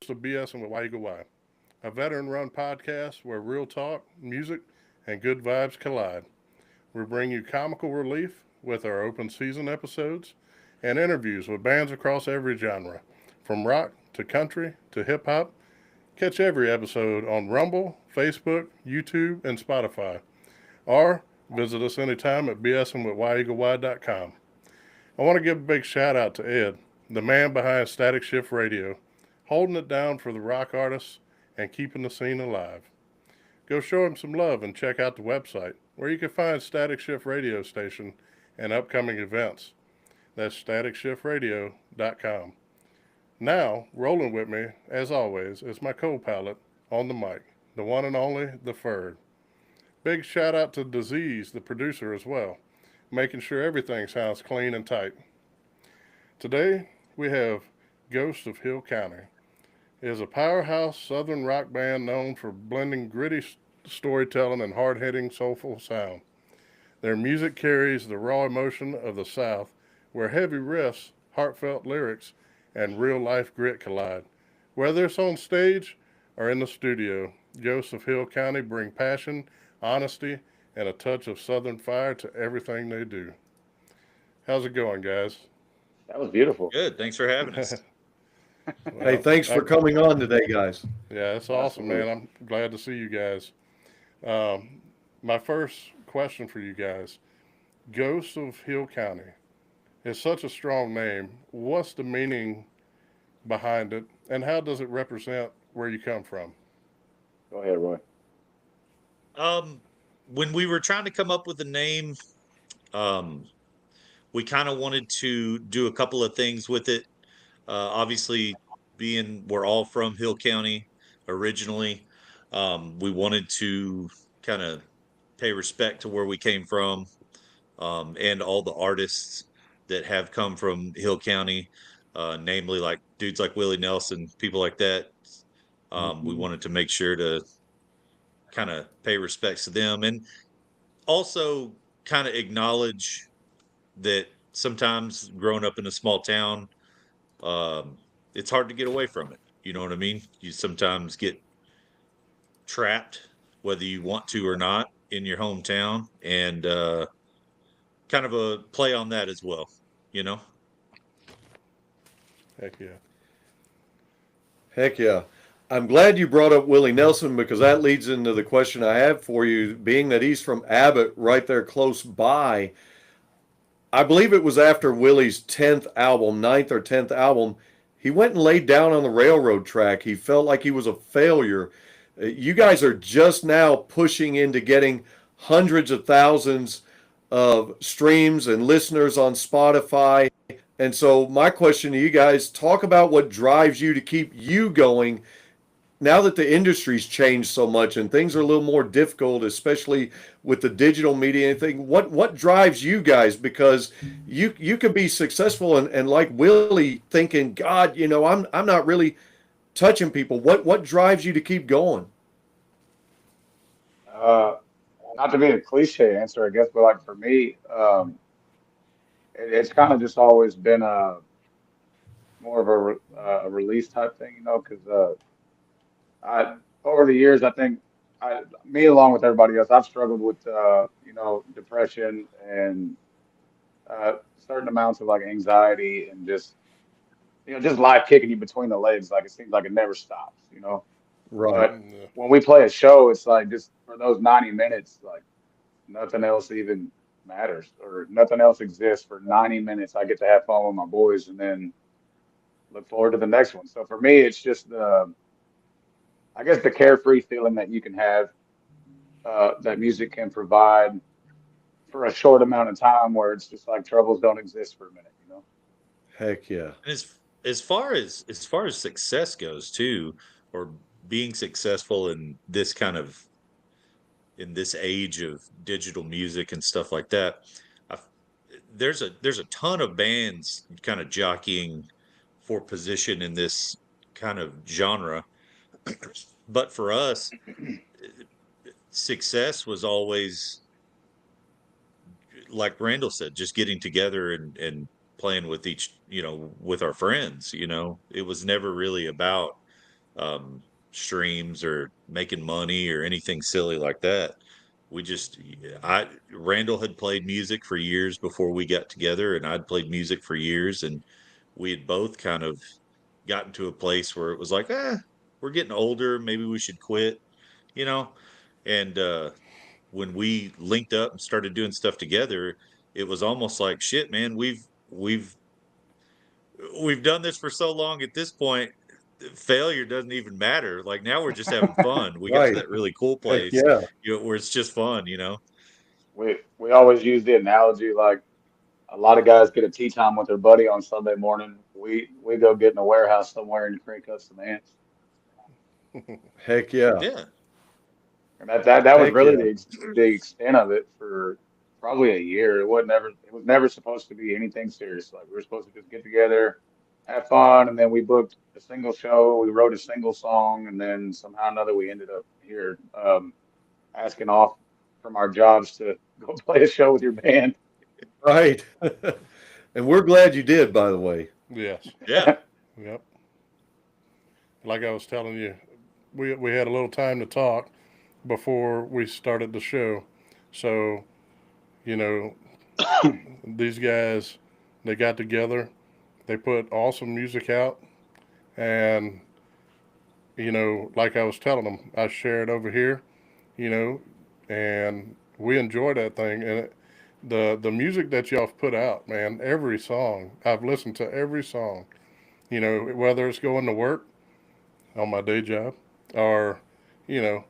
of BSing with YY, a veteran run podcast where real talk, music, and good vibes collide. We bring you comical relief with our open season episodes and interviews with bands across every genre, from rock to country to hip hop. Catch every episode on Rumble, Facebook, YouTube, and Spotify. Or visit us anytime at bsmwityeagley.com. I want to give a big shout out to Ed, the man behind Static Shift Radio, holding it down for the rock artists and keeping the scene alive. Go show him some love and check out the website where you can find Static Shift Radio Station and upcoming events. That's staticshiftradio.com. Now, rolling with me, as always, is my co-pilot on the mic, the one and only, the Ferg. Big shout out to Disease, the producer, as well, making sure everything sounds clean and tight. Today, we have Ghost of Hill County. It is a powerhouse southern rock band known for blending gritty storytelling and hard-hitting soulful sound. Their music carries the raw emotion of the South, where heavy riffs, heartfelt lyrics, and real-life grit collide. Whether it's on stage or in the studio, Ghosts of Hill County bring passion, honesty, and a touch of southern fire to everything they do. How's it going, guys? That was beautiful. Good. Thanks for having us. Hey, Well, thanks I, for coming on today, guys. yeah, it's awesome, man. Absolutely. I'm glad to see you guys. My first question for you guys: Ghosts of Hill County is such a strong name. What's the meaning behind it, and how does it represent where you come from? Go ahead, Roy. Um, when we were trying to come up with a name, um, we kind of wanted to do a couple of things with it. Obviously, being we're all from Hill County originally, we wanted to kind of pay respect to where we came from, and all the artists that have come from Hill County, namely like dudes like Willie Nelson, people like that. We Mhm. wanted to make sure to kind of pay respects to them and also kind of acknowledge that sometimes growing up in a small town, um, it's hard to get away from it. You know what I mean? You sometimes get trapped, whether you want to or not, in your hometown, and kind of a play on that as well. You know? Heck yeah. Heck yeah. I'm glad you brought up Willie Nelson because that leads into the question I have for you. Being that he's from Abbott, right there close by, I believe it was after Willie's 10th album, ninth or 10th album, he went and laid down on the railroad track. He felt like he was a failure. You guys are just now pushing into getting hundreds of thousands of streams and listeners on Spotify. And so, my question to you guys, talk about what drives you to keep you going now that the industry's changed so much and things are a little more difficult, especially with the digital media and thing. What drives you guys? Because you can be successful and like Willie thinking, God, I'm not really touching people. What drives you to keep going? Uh, Not to be a cliche answer, I guess, but like for me, it's kind of just always been a more of a release type thing, because I over the years, I think me along with everybody else, I've struggled with depression and certain amounts of like anxiety and just just life kicking you between the legs. Like it seems like it never stops. Right. But Yeah. when we play a show, it's like just for those 90 minutes, like nothing else even matters or nothing else exists for 90 minutes. I get to have fun with my boys and then look forward to the next one. So for me, it's just I guess the carefree feeling that you can have, that music can provide for a short amount of time where it's just like troubles don't exist for a minute. Heck yeah. And as far as success goes too, or being successful in this kind of in this age of digital music and stuff like that, I, there's a ton of bands kind of jockeying for position in this kind of genre. But for us, success was always, like Randall said, just getting together and playing with with our friends. It was never really about streams or making money or anything silly like that. We just, Randall had played music for years before we got together, and I'd played music for years, and we had both kind of gotten to a place where it was like, we're getting older, maybe we should quit, you know? And when we linked up and started doing stuff together, it was almost like, shit, man, we've done this for so long at this point, failure doesn't even matter. Like now we're just having fun. We got to Right. that really cool Heck place, yeah. where it's just fun, you know? We always use the analogy like a lot of guys get a tea time with their buddy on Sunday morning. We go get in a warehouse somewhere and crank up some ants. Heck yeah. Yeah. And that was Heck really yeah. the extent of it for probably a year. It was never supposed to be anything serious. Like we were supposed to just get together, have fun, and then we booked a single show. We wrote a single song, and then somehow or another we ended up here asking off from our jobs to go play a show with your band. Right. And we're glad you did, by the way. Yes. Yeah. Yep. Like I was telling you, we had a little time to talk before we started the show. So, you know, these guys, they got together, they put awesome music out, and, you know, like I was telling them, I share it over here, you know, and we enjoy that thing. And the music that y'all have put out, man, every song, I've listened to every song, you know, whether it's going to work on my day job or, you know,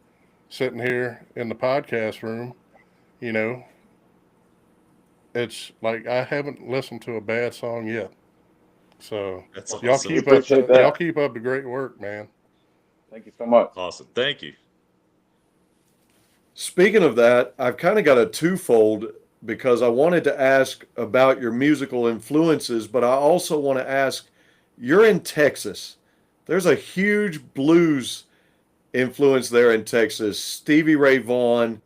sitting here in the podcast room, you know, it's like I haven't listened to a bad song yet. So That's y'all awesome. We keep up appreciate y'all that. keep up the great work, man. Thank you so much. Awesome. Thank you. Speaking of that, I've kind of got a twofold because I wanted to ask about your musical influences, but I also want to ask, you're in Texas. There's a huge blues influence there in Texas. Stevie Ray Vaughan,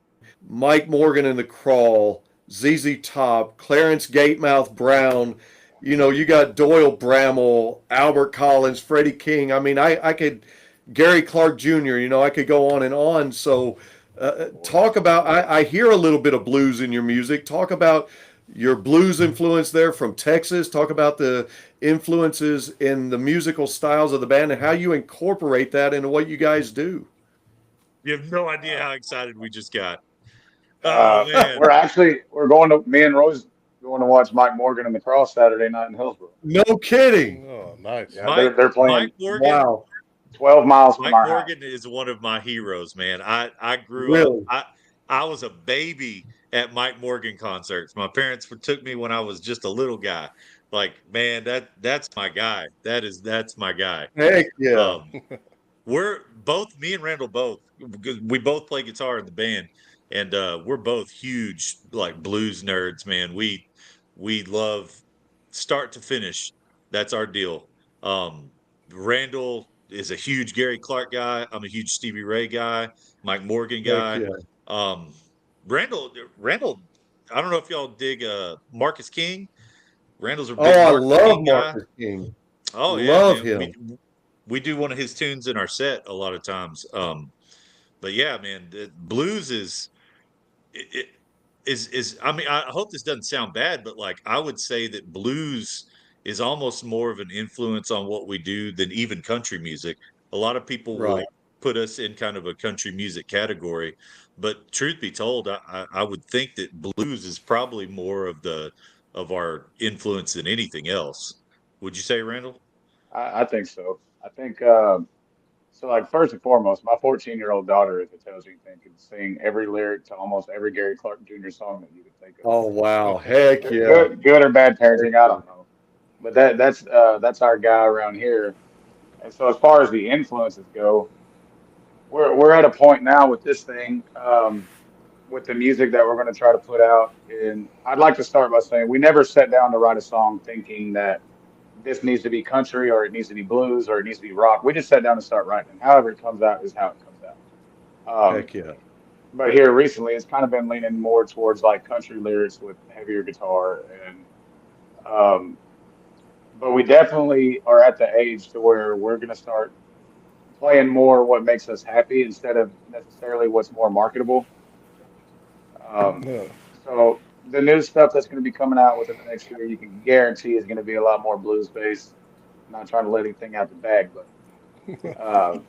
Mike Morgan and the Crawl, ZZ Top, Clarence Gatemouth Brown. You know, you got Doyle Bramall, Albert Collins, Freddie King. I mean, I could, Gary Clark Jr., you know, I could go on and on. So, talk about, I hear a little bit of blues in your music. Talk about your blues influence there from Texas. Talk about the influences in the musical styles of the band and how you incorporate that into what you guys do. You have no idea how excited we just got. Oh man. We're going to me and Rose going to watch Mike Morgan and the Cross Saturday night in Hillsborough. No kidding. Oh, nice. Yeah, they're Mike playing Morgan. Wow. 12 miles from Mike our house. Morgan is one of my heroes, man. I grew up. Really? I was a baby at Mike Morgan concerts. My parents took me when I was just a little guy. Like, man, that's my guy. That's my guy. Heck yeah. Um, we're both, me and Randall both, because we both play guitar in the band, and we're both huge like blues nerds, man. We love start to finish. That's our deal. Um, Randall is a huge Gary Clark guy. I'm a huge Stevie Ray guy, Mike Morgan Heck guy. yeah. Um, Randall, I don't know if y'all dig Marcus King. Randall's a Oh, big I Marcus love King guy. Marcus King. Oh yeah, Love man. him. We do one of his tunes in our set a lot of times. But yeah, man, blues it is. I mean, I hope this doesn't sound bad, but like I would say that blues is almost more of an influence on what we do than even country music. A lot of people Right. will put us in kind of a country music category, but truth be told, I would think that blues is probably more of our influence than anything else. Would you say, Randall? I think so. I think so. Like first and foremost, my 14-year-old daughter, if it tells you anything, can sing every lyric to almost every Gary Clark Jr. song that you could think of. Oh, wow. Heck yeah. Good or bad Heck parenting, I yeah. don't know. But that's our guy around here. And so as far as the influences go, we're at a point now with this thing, with the music that we're going to try to put out. And I'd like to start by saying we never sat down to write a song thinking that this needs to be country or it needs to be blues or it needs to be rock. We just sat down and start writing. And however it comes out is how it comes out. Heck yeah. But here recently, it's kind of been leaning more towards like country lyrics with heavier guitar and but we definitely are at the age to where we're going to start playing more what makes us happy instead of necessarily what's more marketable. Um, Yeah. so the new stuff that's going to be coming out within the next year, you can guarantee is going to be a lot more blues based. Not trying to let anything out the bag, but uh,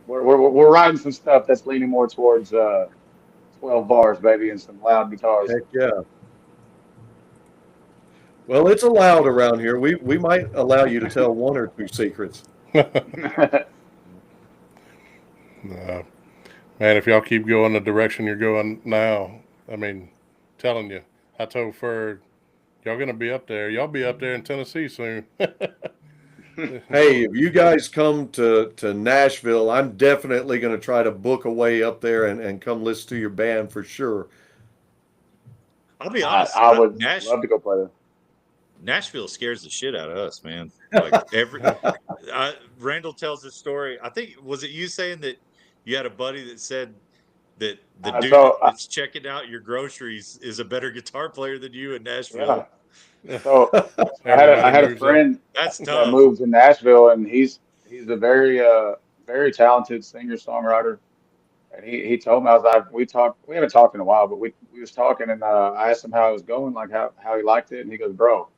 we're writing some stuff that's leaning more towards 12 bars, baby, and some loud guitars. Heck yeah. Well, it's allowed around here. We might allow you to tell one or two secrets. No. Man, if y'all keep going the direction you're going now, I mean, telling you, I told Ferg, y'all gonna be up there. Y'all be up there in Tennessee soon. Hey, if you guys come to Nashville, I'm definitely going to try to book a way up there and come listen to your band for sure. I'll be I, honest. I would love to go play there. Nashville scares the shit out of us, man. Like Randall tells this story. I think was it you saying that you had a buddy that said that the Uh, dude so, uh, that's checking out your groceries is a better guitar player than you in yeah. Nashville. So I Everybody had a moves up. friend That's that tough. moved to Nashville, and he's a very talented singer songwriter. And he told me, I was like, we haven't talked in a while, but we was talking, and I asked him how it was going, like how he liked it, and he goes, bro,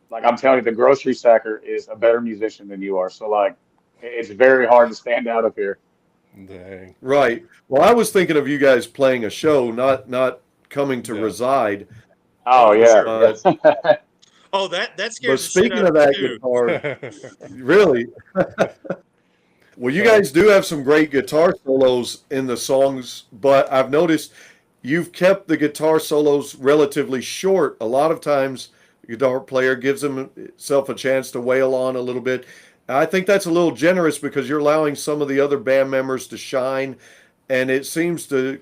like I'm telling you, the grocery sacker is a better musician than you are. So like, it's very hard to stand out up here. Dang. Right. Well, I was thinking of you guys playing a show, not coming to Yeah. reside. Oh Oh, for yeah, sure. But yeah. Oh, that but scares the shit speaking out of of me that too. guitar, really, well, you So guys do have some great guitar solos in the songs, but I've noticed you've kept the guitar solos relatively short. A lot of times, the guitar player gives himself a chance to wail on a little bit. I think that's a little generous because you're allowing some of the other band members to shine, and it seems to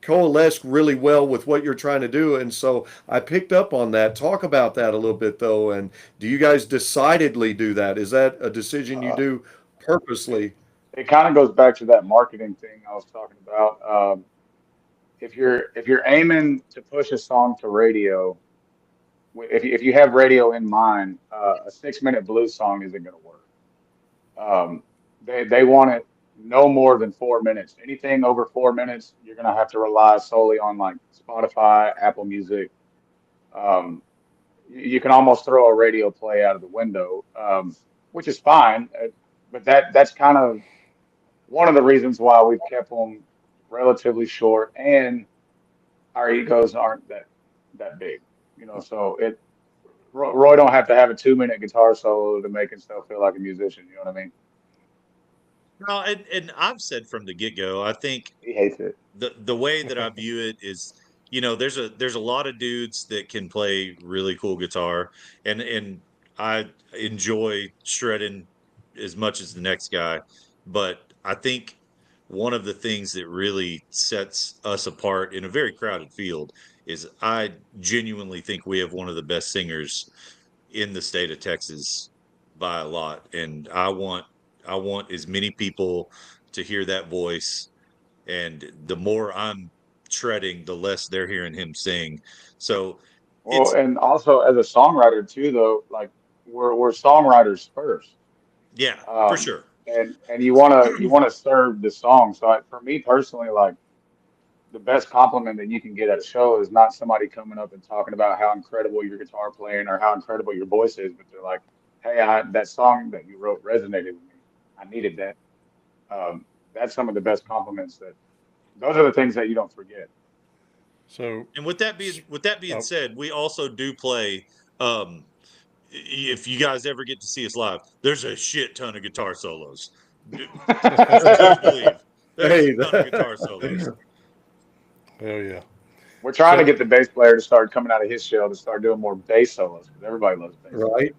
coalesce really well with what you're trying to do. And so I picked up on that. Talk about that a little bit, though. And do you guys decidedly do that? Is that a decision you uh, do it, purposely? it kind of goes back to that marketing thing I was talking about. If you're aiming to push a song to radio, if you have radio in mind, a 6 minute blues song isn't going to work. They want it no more than 4 minutes. Anything over 4 minutes, you're going to have to rely solely on like Spotify, Apple Music. Um, you can almost throw a radio play out of the window, which is fine. But that's kind of one of the reasons why we've kept them relatively short, and our egos aren't that big, So Roy don't have to have a 2 minute guitar solo to make himself feel like a musician. You know what I mean? No, and I've said from the get go, I think He hates it. the way that I view it is, there's a lot of dudes that can play really cool guitar, and I enjoy shredding as much as the next guy, but I think one of the things that really sets us apart in a very crowded field is I genuinely think we have one of the best singers in the state of Texas by a lot, and I want as many people to hear that voice, and the more I'm shredding, the less they're hearing him sing. So Well, it's and also as a songwriter too, though, like we're songwriters first, yeah, for um, sure. and you wanna serve the song. So for me personally, like the best compliment that you can get at a show is not somebody coming up and talking about how incredible your guitar playing or how incredible your voice is, but they're like, "Hey, that song that you wrote resonated with me. I needed that." Um, that's some of the best compliments. Those are the things that you don't forget. so And with that being oh, said, we also do play. Um, if you guys ever get to see us live, there's a shit ton of guitar solos. Please believe there's a Hey, ton of guitar solos. hell yeah. We're trying to So get the bass player to start coming out of his shell to start doing more bass solos because everybody loves bass solos. right?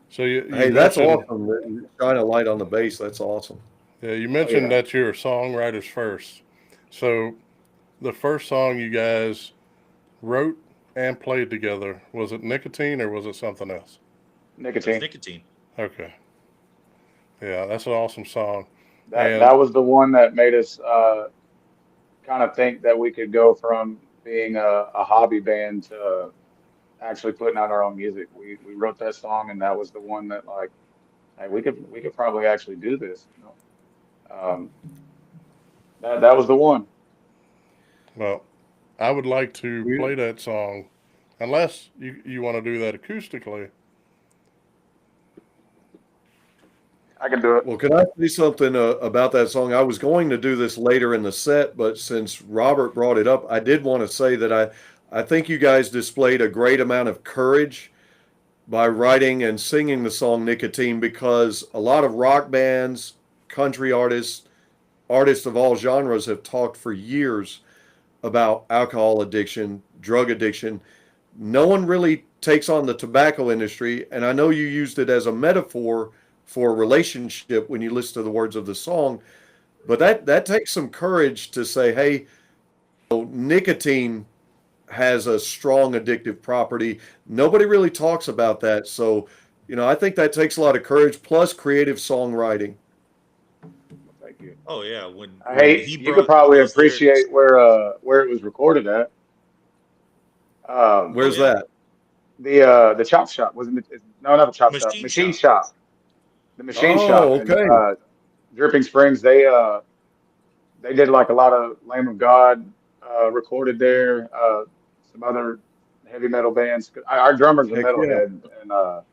so you Hey, that's mentioned awesome. That you shine a light on the bass. That's awesome. yeah, you Oh mentioned yeah. that you're songwriters first. So the first song you guys wrote and played together, was it Nicotine or was it something else? That was Nicotine. nicotine. Okay. Yeah, that's an awesome song. That And was the one that made us kind of think that we could go from being a hobby band to actually putting out our own music. We wrote that song, and that was the one that like hey, we could probably actually do this. You know, that was the one. Well, I would like to We- play that song, unless you want to do that acoustically. I can do it. Well, can I say something about that song? I was going to do this later in the set, but since Robert brought it up, I did want to say that I think you guys displayed a great amount of courage by writing and singing the song Nicotine, because a lot of rock bands, country artists, artists of all genres have talked for years about alcohol addiction, drug addiction. No one really takes on the tobacco industry, and I know you used it as a metaphor for a relationship when you listen to the words of the song, but that takes some courage to say, hey, nicotine has a strong addictive property. Nobody really talks about that. So, I think that takes a lot of courage plus creative songwriting. Thank you. Oh yeah, when Hey, he you could brought probably those lyrics, appreciate where it was recorded at. oh Where's yeah, that? The chop shop wasn't it? No, not the chop shop. machine Machine shop. shop. The machine shop Oh, in okay. Dripping Springs. They did like a lot of Lamb of God recorded there. Some other heavy metal bands. Our drummer's a Heck yeah. metalhead, and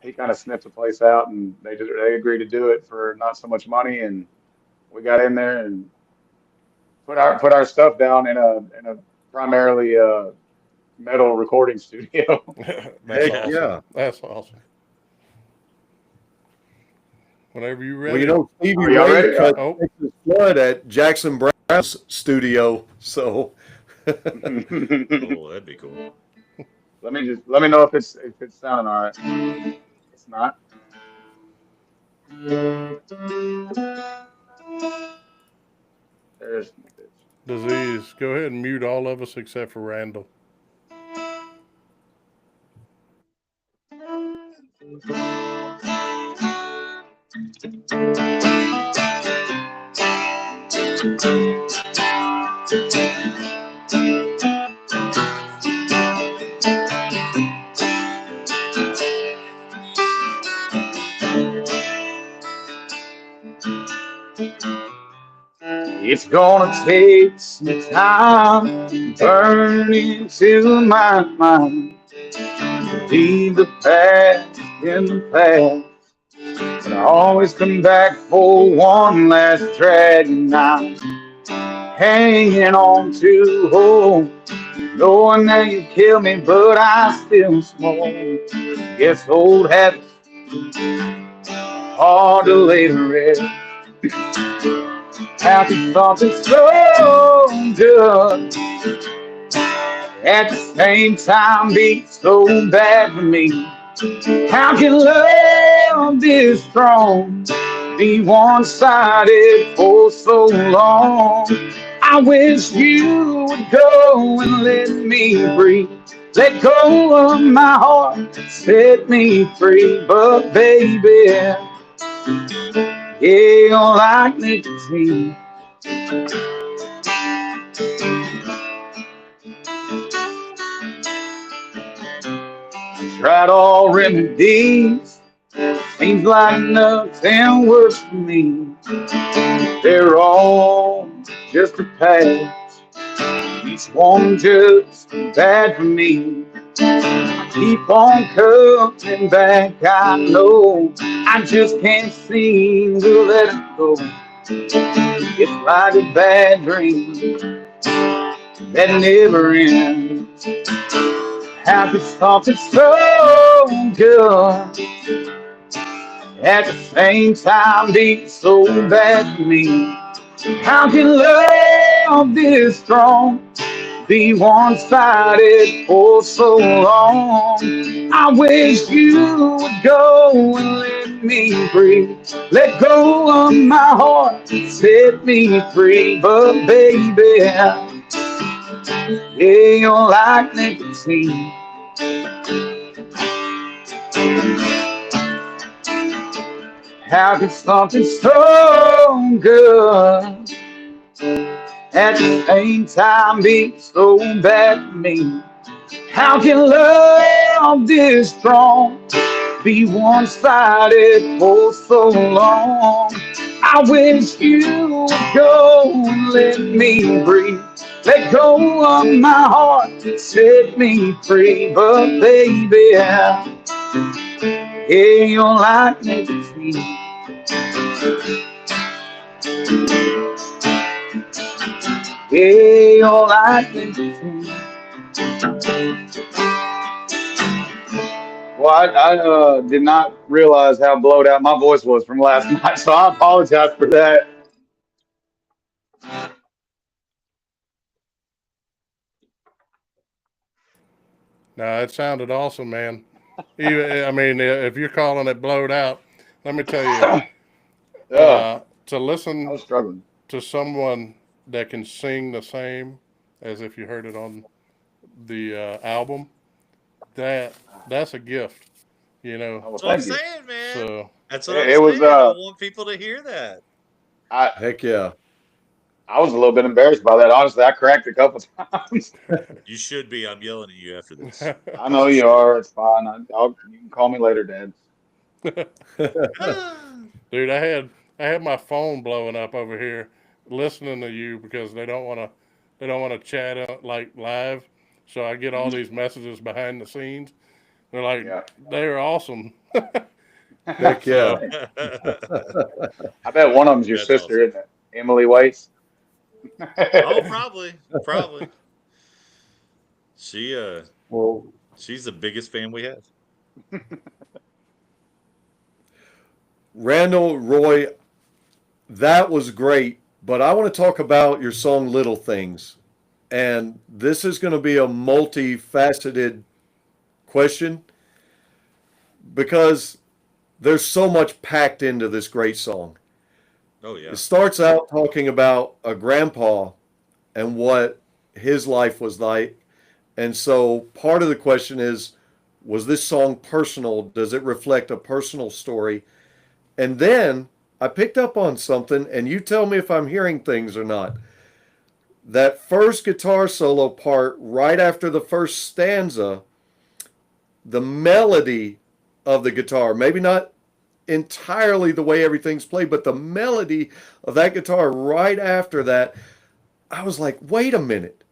he kind of sniffed the place out, and they agreed to do it for not so much money, and we got in there and put our stuff down in a primarily metal recording studio. That's Heck awesome. yeah. That's awesome. Whenever you're Well, ready. Stevie Are y'all Ray ready? cut Oh, Texas Flood at Jackson Brown's studio. So, Let Oh, that'd be cool. me know if it's sounding all right. It's not. There's my bitch. Disease. Go ahead and mute all of us except for Randall. It's gonna take some time to burn into my mind. Leave the past in the past. But I always come back for one last drag night. Hanging on to hope. Knowing that you kill me, but I still smoke. Guess old habits hard to lay to rest. Happy something so good. At the same time, be so bad for me. How can love this strong be one-sided for so long? I wish you would go and let me breathe. Let go of my heart, set me free. But baby, yeah, you're like nicotine. Tried all remedies, seems like nothing works for me. They're all just a past, each one just bad for me. Keep on coming back, I know I just can't seem to let it go. It's like a bad dream that never ends. Happy something so good, at the same time be so bad for me. How can love this strong be one-sided for so long? I wish you would go and let me breathe. Let go of my heart, set me free. But baby, yeah, you're like nicotine. How can something so good at the same time be so bad for me? How can love this strong be one-sided for so long. I wish you would go and let me breathe. Let go of my heart to set me free. But baby, yeah, you're like me. Yeah, you're like me. Well, I did not realize how blowed out my voice was from last night, so I apologize for that. No, it sounded awesome, man. Even, I mean, if you're calling it blowed out, let me tell you, Yeah, to I was listen struggling. to someone that can sing the same as if you heard it on the album, that that's a gift, you know. Oh, well, That's what I'm thank you. saying, man. So That's what I'm It was saying. I want people to hear that. I Heck yeah. I was a little bit embarrassed by that. Honestly, I cracked a couple times. You should be. I'm yelling at you after this. I know You you should. are. It's fine. You can call me later, Dad. dude, I had my phone blowing up over here listening to you because they don't want to chat like live. So I get all Mhm. these messages behind the scenes. They're like, Yeah. they're awesome. Heck yeah. So Thanks. I bet one of them's your That's sister, awesome. isn't it? Emily Waits. Oh, probably, probably. She Well, she's the biggest fan we have. Randall, Roy, that was great, but I want to talk about your song Little Things. And this is going to be a multifaceted question because there's so much packed into this great song. Oh It yeah. starts out talking about a grandpa and what his life was like. And so part of the question is, was this song personal? Does it reflect a personal story? And then I picked up on something, and you tell me if I'm hearing things or not. That first guitar solo part, right after the first stanza, the melody of the guitar, maybe not entirely the way everything's played, but the melody of that guitar right after that, I was like, wait a minute,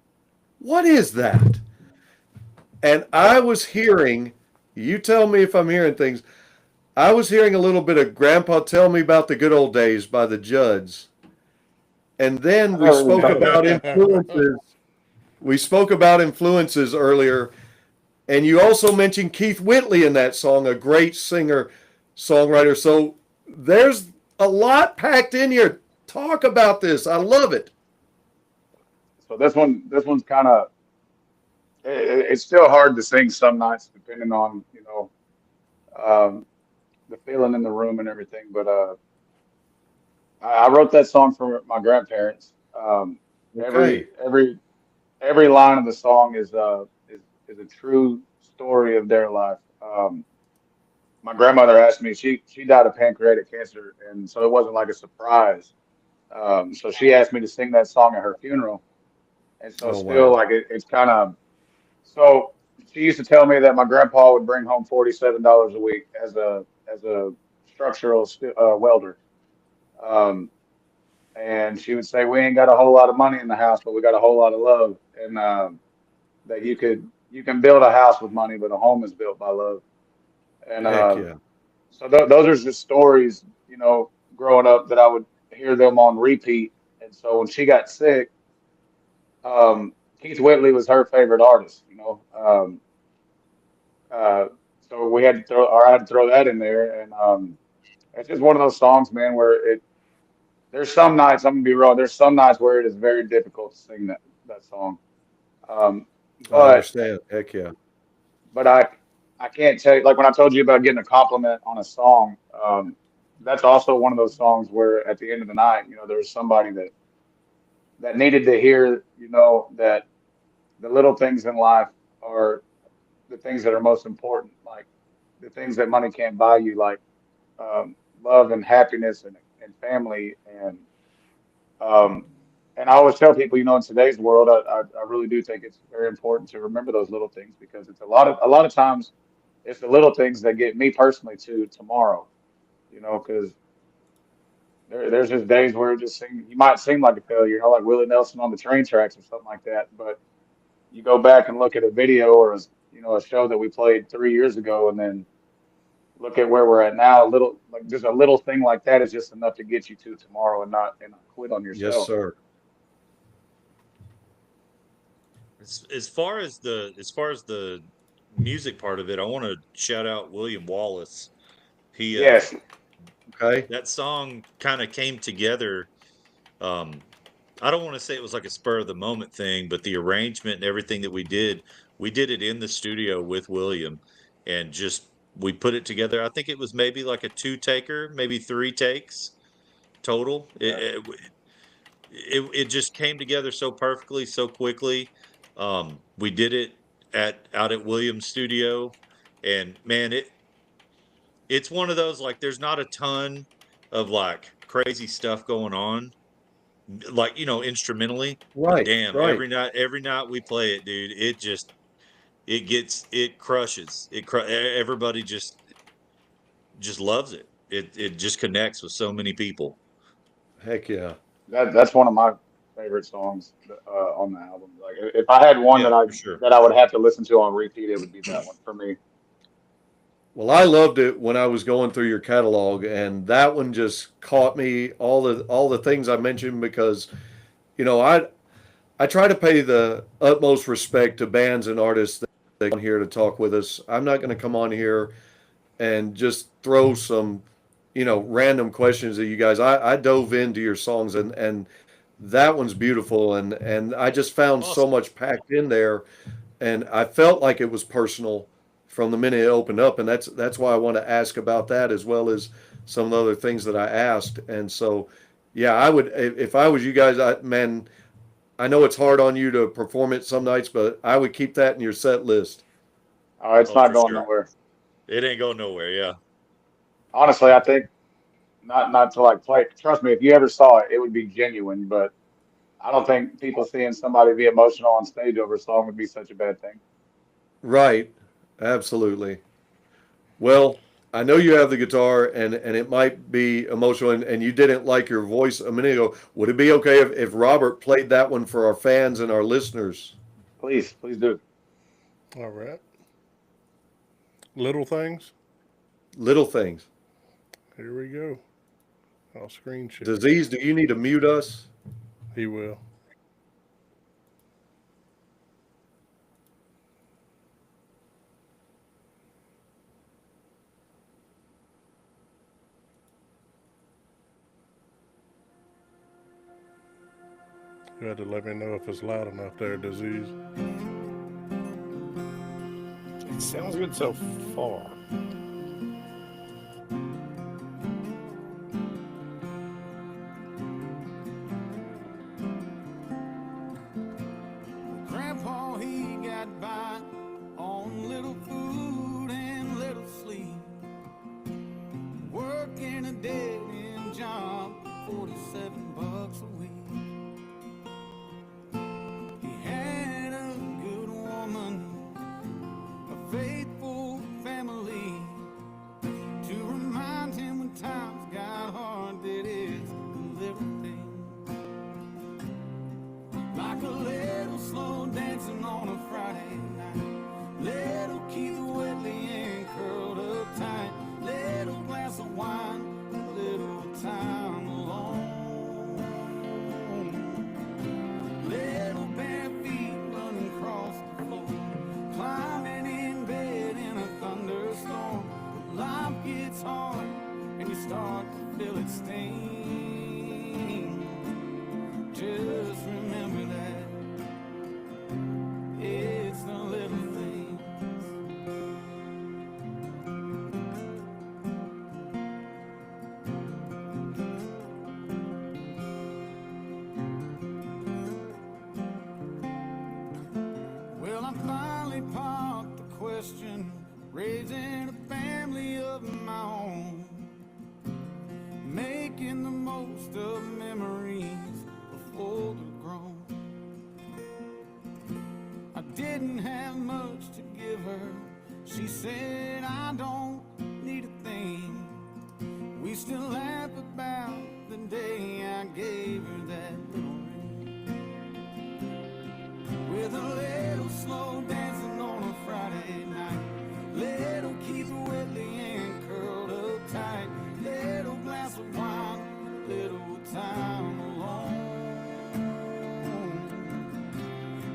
what is that? And I was hearing, you tell me if I'm hearing things, I was hearing a little bit of Grandpa Tell Me About the Good Old Days by the Judds. And then I we never even spoke heard of about that. influences. We spoke about influences earlier. And you also mentioned Keith Whitley in that song, a great singer, songwriter. So there's a lot packed in here. Talk about this. I love it. So this one's kind of it's still hard to sing some nights, depending on um, the feeling in the room and everything. But I wrote that song for my grandparents. Okay. Every line of the song is a true story of their life. My grandmother asked me, she died of pancreatic cancer, and so it wasn't like a surprise. So she asked me to sing that song at her funeral, and so Oh, still wow. like it's kind of so. She used to tell me that my grandpa would bring home $47 a week as a structural welder. Um, and she would say, "We ain't got a whole lot of money in the house, but we got a whole lot of love, and that you can build a house with money, but a home is built by love." And Heck yeah. so those are just stories, growing up that I would hear them on repeat. And so when she got sick, Keith Whitley was her favorite artist. Uh, so we had to throw, or I had to throw that in there, and it's just one of those songs, man, where it. There's some nights I'm gonna be real. There's some nights where it is very difficult to sing that song. Um, I but understand. Heck yeah. but I can't tell you, like when I told you about getting a compliment on a song, that's also one of those songs where at the end of the night, there was somebody that needed to hear, that the little things in life are the things that are most important, like the things that money can't buy you, like love and happiness and family um, and I always tell people, in today's world, I really do think it's very important to remember those little things because it's a lot of times it's the little things that get me personally to tomorrow, you know, because there's just days where it just you might seem like a failure, you know, like Willie Nelson on the train tracks or something like that. But you go back and look at a video or you know, a show that we played 3 years ago, and then look at where we're at now. A little like just a little thing like that is just enough to get you to tomorrow and not quit on Yes, yourself. sir. As far as the music part of it, I want to shout out William Wallace. He Yes, Okay. That song kind of came together. Um, I don't want to say it was like a spur of the moment thing, but the arrangement and everything that we did it in the studio with William, and just we put it together. I think it was maybe like a two taker, maybe three takes total. yeah, It just came together so perfectly, so quickly. We did it out at Williams studio, and man, it's one of those, like, there's not a ton of like crazy stuff going on, like, instrumentally, but Right. damn, Right. every night we play it, dude, it crushes. Everybody just loves it. It just connects with so many people. Heck yeah. that's one of my favorite songs on the album. Like if I had one Yeah, for sure. that I would have to listen to on repeat, it would be that one for me. Well, I loved it when I was going through your catalog, and that one just caught me. All the things I mentioned because, you know, I try to pay the utmost respect to bands and artists that come here to talk with us. I'm not going to come on here and just throw some, random questions at you guys. I dove into your songs, and that one's beautiful, and I just found so Awesome. much packed in there, and I felt like it was personal from the minute it opened up, and that's why I want to ask about that as well as some of the other things that I asked. And so, yeah, I would if I was you guys, man, I know it's hard on you to perform it some nights, but I would keep that in your set list. It's Oh, not for going sure. nowhere. It ain't going nowhere. Yeah. Honestly, I think not to like play. Trust me, if you ever saw it, it would be genuine. But I don't think people seeing somebody be emotional on stage over a song would be such a bad thing. Right, absolutely. Well, I know you have the guitar, and it might be emotional, and you didn't like your voice a minute ago. Would it be okay if Robert played that one for our fans and our listeners? Please, please do. All right. Little things. Little things. Here we go. I'll screen share. Disease, do you need to mute us? He will. You had to let me know if it's loud enough there, Disease. It sounds good so far. Grandpa, he got by on little food and little sleep. Working a dead end job, $47 a week. He had a good woman, a faithful family, to remind him when times got hard that it's the little things. Like a little slow dancing on a Friday night, little Keith Whitley and curled up tight, little glass of wine, a little time alone, little bare feet running across the floor, climbing in bed in a thunderstorm. But life gets hard and you start to feel it sting. Just remember that it's the little things. Well, I finally popped the question, raising a family of my own, making the most of memories before they're grown. I didn't have much to give her, She said, I don't need a thing. We still laugh about the day I gave her that little ring. With a little slow dancing on a Friday night, little Keith Whitley and curled up tight, little glass of wine, little time alone.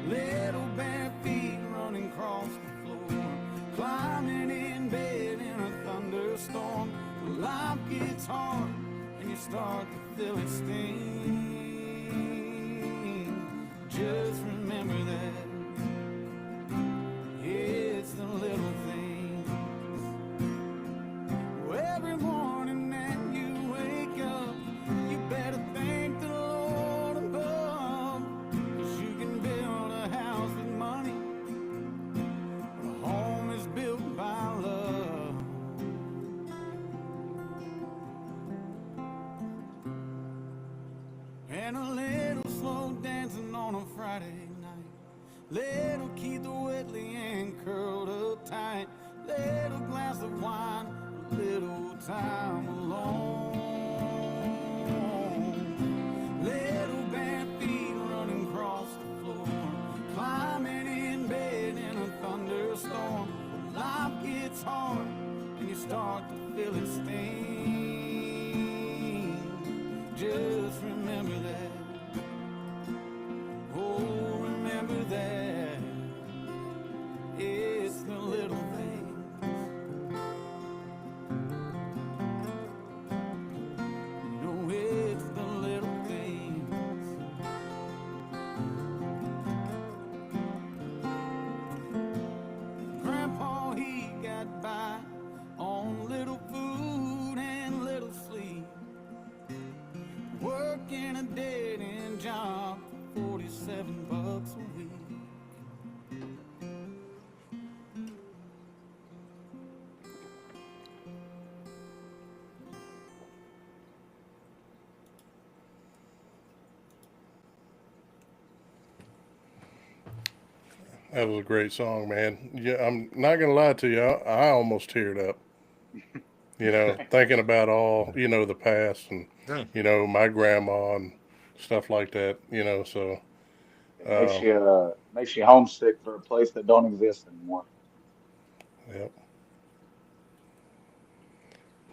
Little bare feet running across the floor, climbing in bed in a thunderstorm. Life gets hard and you start to feel it sting. Just remember that it's the little things. Every morning that you wake up, you better thank the Lord above, 'cause you can build a house with money, but a home is built by love. And a little slow dancing on a Friday night, little Keith Whitley and curled up tight, little glass of wine, a little time alone. Little bare feet running across the floor, climbing in bed in a thunderstorm. Life gets hard and you start to feel it sting. Just remember that. Oh, remember that. It's the little things. No, it's the little things. Grandpa, he got by on little food and little sleep, working a dead-end job for $47 a week. That was a great song, man. Yeah, I'm not gonna lie to you. I almost teared up. Thinking about all the past and Yeah. my grandma and stuff like that. So It makes you homesick for a place that don't exist anymore. yeah.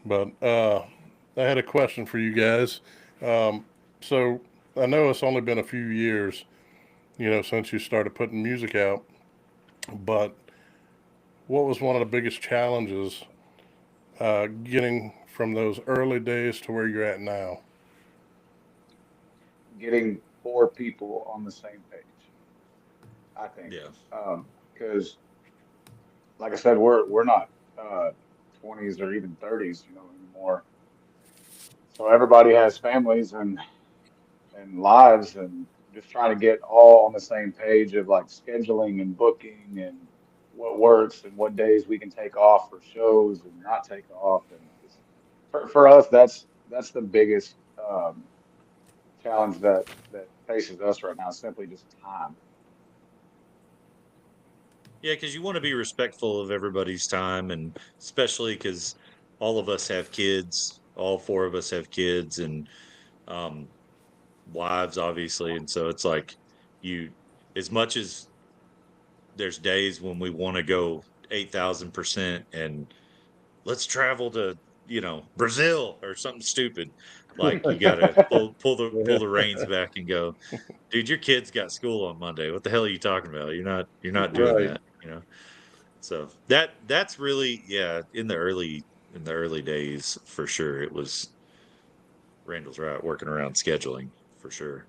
But I had a question for you guys. So I know it's only been a few years, since you started putting music out. But what was one of the biggest challenges getting from those early days to where you're at now? Getting four people on the same page, I think. Yeah. Because like I said, we're not 20s or even 30s, anymore. So everybody has families and lives, and just trying to get all on the same page of like scheduling and booking and what works and what days we can take off for shows and not take off. And for us, that's the biggest challenge that faces us right now. Simply just time. Yeah, because you want to be respectful of everybody's time, and especially because all of us have kids, all four of us have kids, and um, wives, obviously. And so it's like you, as much as there's days when we want to go 8,000% and let's travel to, Brazil or something stupid. Like you gotta pull the reins back and go, dude, your kid's got school on Monday. What the hell are you talking about? You're not doing Right. that. So that's really, yeah, in the early days for sure. It was Randall's right, working around scheduling for sure.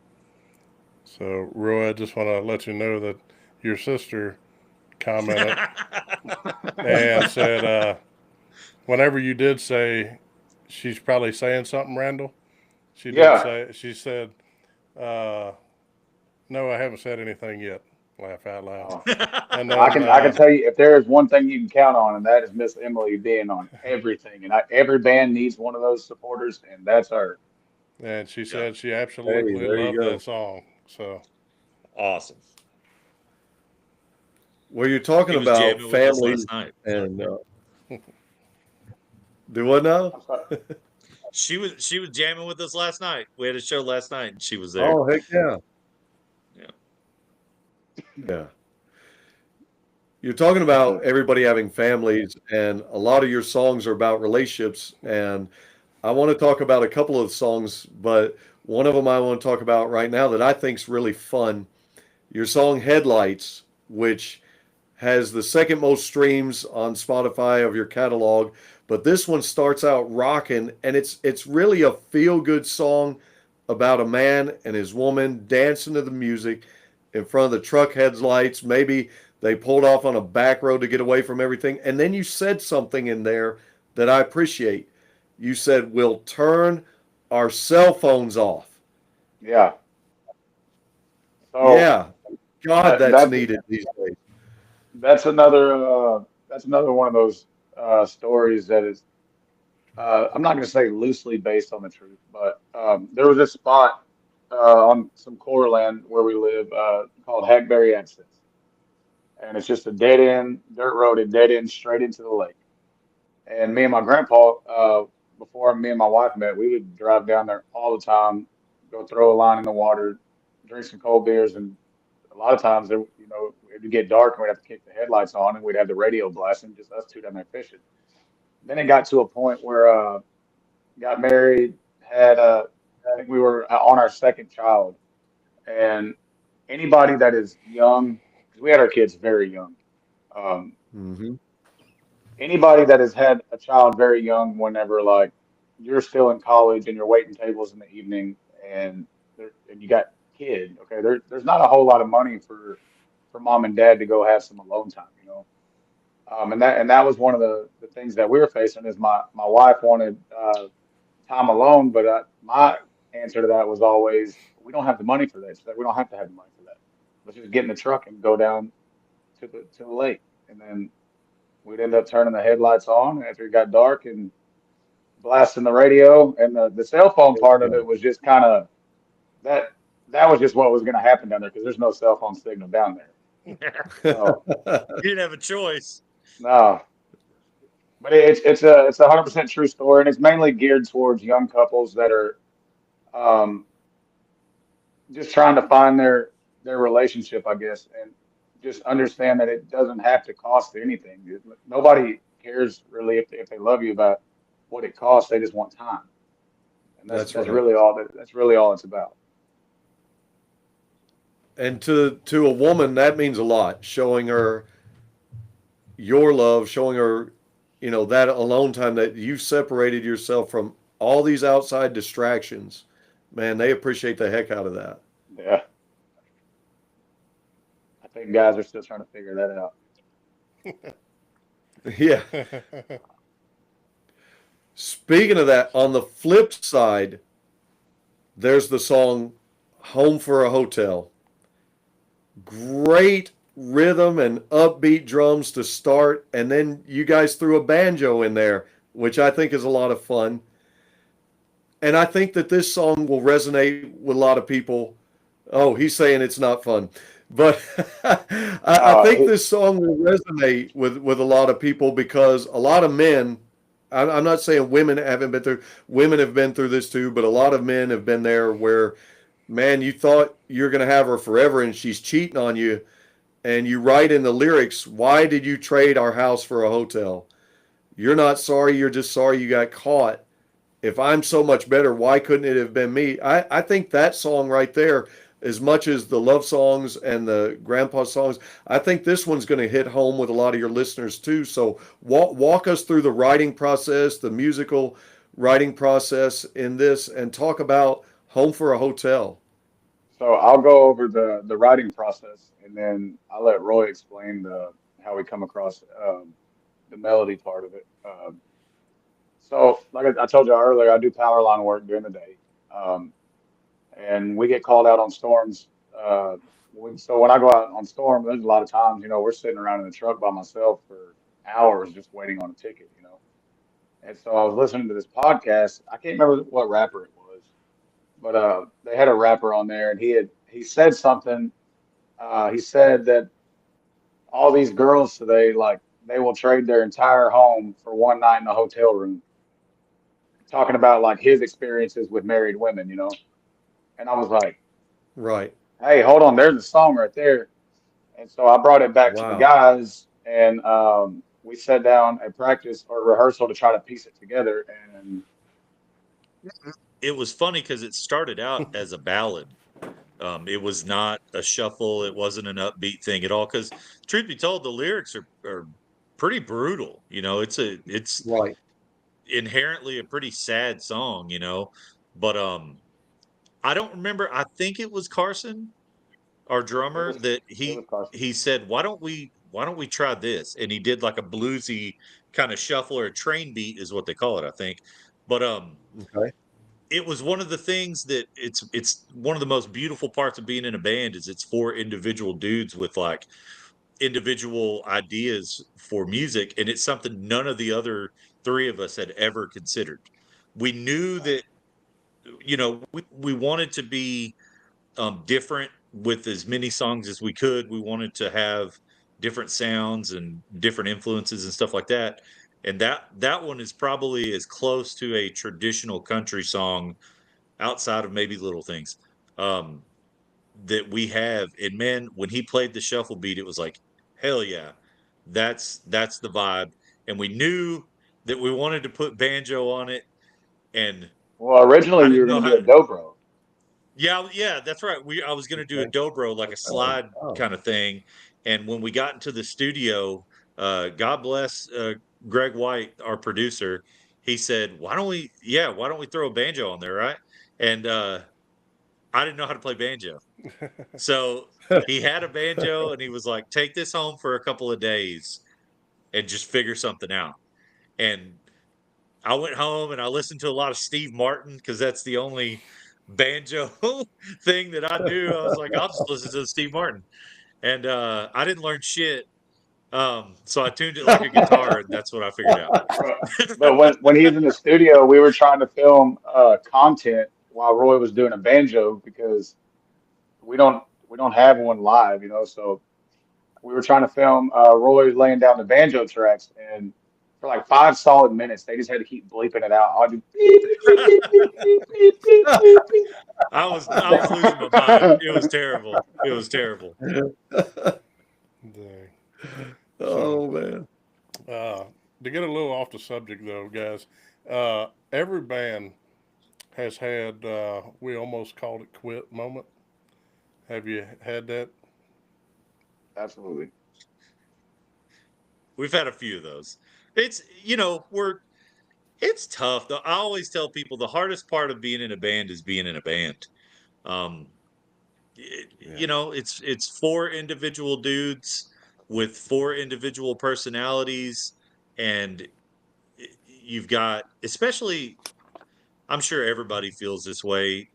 So Roy, I just want to let you know that your sister commented and said, whenever you did say, she's probably saying something, Randall. Yeah. She said, uh, no, I haven't said anything yet. Laugh out loud. Oh. And Well, I then, can I can tell you if there is one thing you can count on, and that is Miss Emily being on everything. And every band needs one of those supporters, and that's her. and she Yeah, said she Hey, absolutely there you loved go. that song. So awesome. Well, you're talking He was about jamming with us families last night. and do what now? I'm sorry. She was jamming with us last night. We had a show last night, and she was there. Oh, heck yeah. Yeah. Yeah. You're talking about everybody having families, and a lot of your songs are about relationships. And I want to talk about a couple of songs, but one of them I want to talk about right now that I think's really fun. Your song Headlights, which has the second most streams on Spotify of your catalog, but this one starts out rocking, and it's really a feel-good song about a man and his woman dancing to the music in front of the truck headlights. Maybe they pulled off on a back road to get away from everything. And then you said something in there that I appreciate. You said, we'll turn our cell phones off. Yeah. So Yeah. God, that, that's that's needed these days. that's another one of those stories that is I'm not going to say loosely based on the truth, but there was a spot on some core land where we live called Hackberry Access, and it's just a dead end dirt road, a dead end straight into the lake. And me and my grandpa, before me and my wife met, we would drive down there all the time, go throw a line in the water, drink some cold beers, and a lot of times, it would get dark and we'd have to kick the headlights on and we'd have the radio blasting, just us two down there fishing. Then it got to a point where got married, had I think we were on our second child, and anybody that is young, because we had our kids very young. Um, Hmm. Anybody that has had a child very young, whenever like you're still in college and you're waiting tables in the evening, and and you got kid, okay, there's not a whole lot of money for mom and dad to go have some alone time, you know. And that was one of the things that we were facing is my wife wanted time alone, but my answer to that was always, we don't have the money for that. She's like, we don't have to have the money for that. Let's just get in the truck and go down to the lake, and then we'd end up turning the headlights on after it got dark and blasting the radio. And the cell phone part of it was just kind of that. That was just what was going to happen down there because there's no cell phone signal down there. You So didn't have a choice. no, but it's 100% true story, and it's mainly geared towards young couples that are um, just trying to find their relationship, I guess, and just understand that it doesn't have to cost anything. Nobody cares really if they love you about what it costs. They just want time, and That's that's right. really that's really all it's about. And to a woman, that means a lot. Showing her your love, showing her, that alone time that you separated yourself from all these outside distractions. Man, they appreciate the heck out of that. Yeah, I think guys are still trying to figure that out. Yeah. Speaking of that, on the flip side, there's the song Home for a Hotel. Great rhythm and upbeat drums to start, and then you guys threw a banjo in there, which I think is a lot of fun. And I think that this song will resonate with a lot of people. Oh, he's saying it's not fun. But I think It, this song will resonate with a lot of people because a lot of men, I'm not saying women haven't been through, women have been through this too, but a lot of men have been there where, man, you thought you're going to have her forever and she's cheating on you. And you write in the lyrics, why did you trade our house for a hotel? You're not sorry, you're just sorry you got caught. If I'm so much better, why couldn't it have been me? I think that song right there, as much as the love songs and the grandpa songs, I think this one's going to hit home with a lot of your listeners too. So walk us through the writing process, the musical writing process in this, and talk about Home for a Hotel. so I'll go over the writing process, and then I'll let Roy explain the how we come across the melody part of it. So, like I told you earlier, I do power line work during the day, um, and we get called out on storms. So when I go out on storm, there's a lot of times, we're sitting around in the truck by myself for hours just waiting on a ticket. And so I was listening to this podcast. I can't remember what rapper it was, but they had a rapper on there, and he said something. He said that all these girls today, like they will trade their entire home for one night in a hotel room, talking about like his experiences with married women, you know. And I was like, Right. hey, hold on, there's a song right there. And so I brought it back to the Wow. guys, and we sat down and practice or rehearsal to try to piece it together. And It was funny because it started out as a ballad. It was not a shuffle. It wasn't an upbeat thing at all. Because truth be told, the lyrics are pretty brutal. You know, it's Right. inherently a pretty sad song. You know, but I don't remember. I think it was Carson, our it drummer, was that it was Carson. he said, why don't we try this? And he did like a bluesy kind of shuffle or a train beat is what they call it, I think. But Okay. it was one of the things that it's one of the most beautiful parts of being in a band is it's four individual dudes with like individual ideas for music, and it's something none of the other three of us had ever considered. We knew that, we wanted to be different with as many songs as we could. We wanted to have different sounds and different influences and stuff like that. And that one is probably as close to a traditional country song outside of maybe Little Things um, that we have. And man, when he played the shuffle beat, it was like, hell yeah, that's the vibe. And we knew that we wanted to put banjo on it, and Well, originally I we didn't were know gonna how. do a dobro. Yeah, yeah, that's right. I was gonna do a Okay. dobro, like a Oh, slide wow. kind of thing. And when we got into the studio, God bless Greg White, our producer, he said, why don't we throw a banjo on there, right? And I didn't know how to play banjo. So he had a banjo and he was like, take this home for a couple of days and just figure something out. And I went home and I listened to a lot of Steve Martin because that's the only banjo thing that I knew. I was like, I'll just listen to Steve Martin. And I didn't learn shit. So I tuned it like a guitar, and that's what I figured out. But when he's in the studio, we were trying to film content while Roy was doing a banjo because we don't have one live, you know. So we were trying to film Roy laying down the banjo tracks, and for like 5 solid minutes, they just had to keep bleeping it out. I'd do beep, beep, beep, beep, beep, beep, beep, beep, beep. I was losing my mind. It was terrible. It was terrible. Dang. So, Oh man. to get a little off the subject, though, guys, every band has had, we almost called it quit moment. Have you had that? Absolutely. We've had a few of those. It's it's tough though. I always tell people the hardest part of being in a band is being in a band. Um, Yeah. it's four individual dudes with four individual personalities, and you've got, especially, I'm sure everybody feels this way.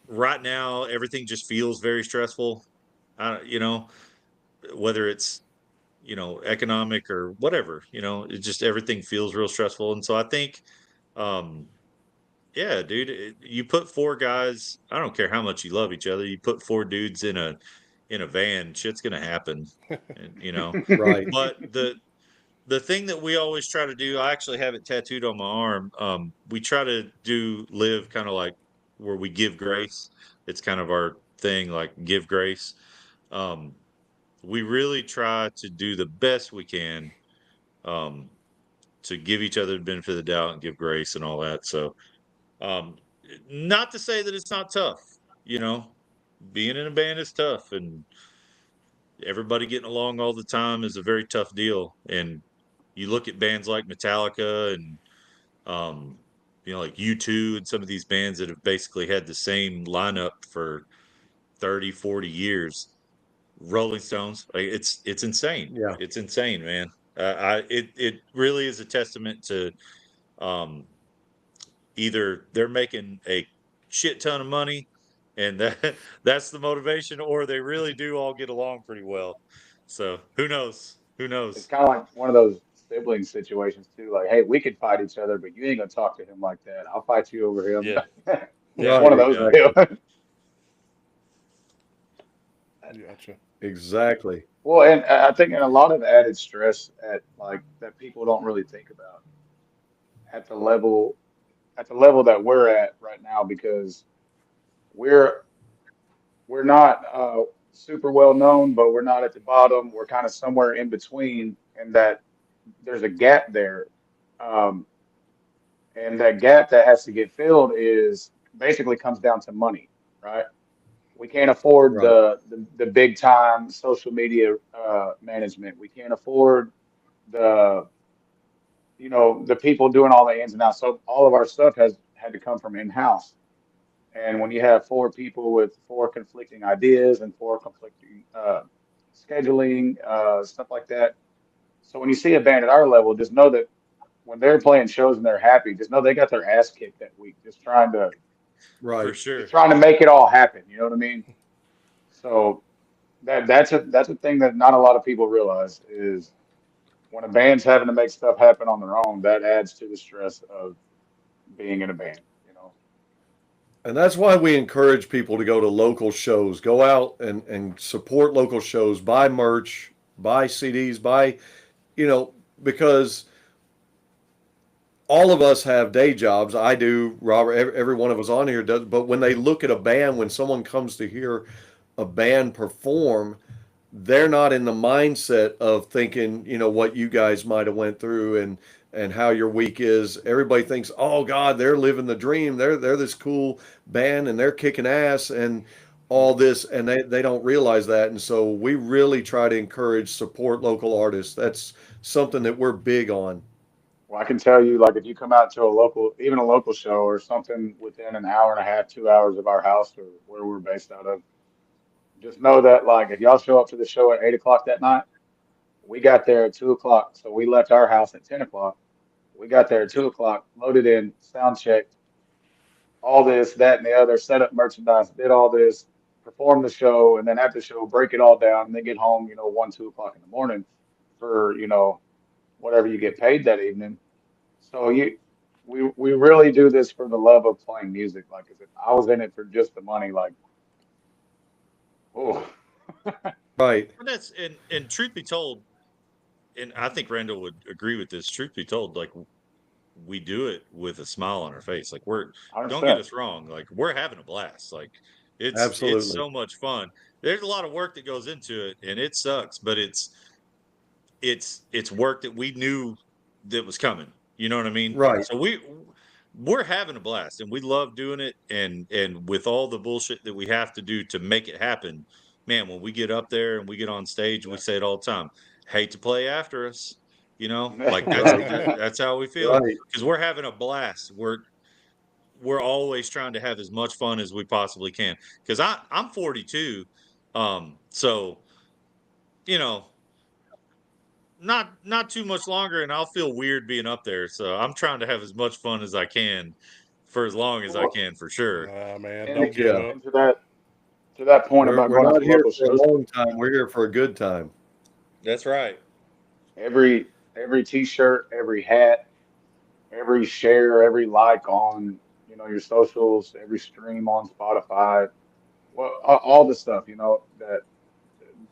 Right now everything just feels very stressful. Whether it's economic or whatever, it just everything feels real stressful. And so I think, um, yeah, dude, you put four guys. I don't care how much you love each other. You put four dudes in a van, shit's gonna happen, and. Right. But the thing that we always try to do, I actually have it tattooed on my arm. We try to live kind of like where we give grace. It's kind of our thing, like give grace. Um, we really try to do the best we can um, to give each other the benefit of the doubt and give grace and all that. So, um, not to say that it's not tough. You know, being in a band is tough, and everybody getting along all the time is a very tough deal. And you look at bands like Metallica and um, like U2 and some of these bands that have basically had the same lineup for 30, 40 years. Rolling Stones, like it's insane. Yeah. It's insane, man. It really is a testament to um, either they're making a shit ton of money, and that's the motivation, or they really do all get along pretty well. So who knows? Who It's knows? kind of like one of those sibling situations too. Like, hey, we could fight each other, but you ain't gonna talk to him like that. I'll fight you over him. Yeah, It's yeah, one of Right. those yeah. deals. Gotcha. Exactly. Well, and I think in a lot of added stress at like that people don't really think about at the level that we're at right now because we're we're not super well known, but we're not at the bottom. We're kind of somewhere in between, and that there's a gap there. Um, and that gap that has to get filled is basically comes down to money, right? We can't afford Right. the big time social media management. We can't afford the the people doing all the ins and outs. So all of our stuff has had to come from in-house. And when you have four people with four conflicting ideas and four conflicting scheduling, stuff like that. So when you see a band at our level, just know that when they're playing shows and they're happy, just know they got their ass kicked that week, For Right. just sure. trying to make it all happen. You know what I mean? So that's a thing that not a lot of people realize is when a band's having to make stuff happen on their own, that adds to the stress of being in a band. You know. And that's why we encourage people to go to local shows, go out and support local shows, buy merch, buy CDs, you know, because all of us have day jobs. I do, Robert, every one of us on here does. But when they look at a band, when someone comes to hear a band perform, they're not in the mindset of thinking, what you guys might have went through and how your week is. Everybody thinks, oh God, they're living the dream. They're this cool band and they're kicking ass and all this, and they don't realize that. And so we really try to encourage support local artists. That's something that we're big on. Well, I can tell you, like, if you come out to even a local show or something within an hour and a half, 2 hours of our house or where we're based out of, just know that, like, if y'all show up to the show at 8 o'clock that night, we got there at 2 o'clock. So we left our house at 10 o'clock. We got there at 2 o'clock, loaded in, sound checked, all this, that, and the other, set up merchandise, did all this, perform the show, and then after the show, break it all down, and then get home, 1, 2 o'clock in the morning for, whatever you get paid that evening. So we really do this for the love of playing music. Like if I was in it for just the money, like oh Right. And and truth be told, and I think Randall would agree with this. Truth be told, like we do it with a smile on our face. Like don't get 100%. us wrong, like we're having a blast. Like it's Absolutely. so much fun. There's a lot of work that goes into it, and it sucks, but it's work that we knew that was coming. You know what I mean? Right. So we're having a blast and we love doing it, and with all the bullshit that we have to do to make it happen, man, when we get up there and we get on stage, we Yeah. say it all the time. Hate to play after us, like Right. that's how we feel Right. because we're having a blast. We're always trying to have as much fun as we possibly can because I'm 42, so you know not too much longer and I'll feel weird being up there. So I'm trying to have as much fun as I can for as long as I Well, can for sure. Nah, man, and don't Heck give yeah. up. and to that point about We're going out not to here local for a shows, long time. We're here for a good time. That's right. every t-shirt, every hat, every share, every like on your socials, every stream on Spotify, well, all the stuff that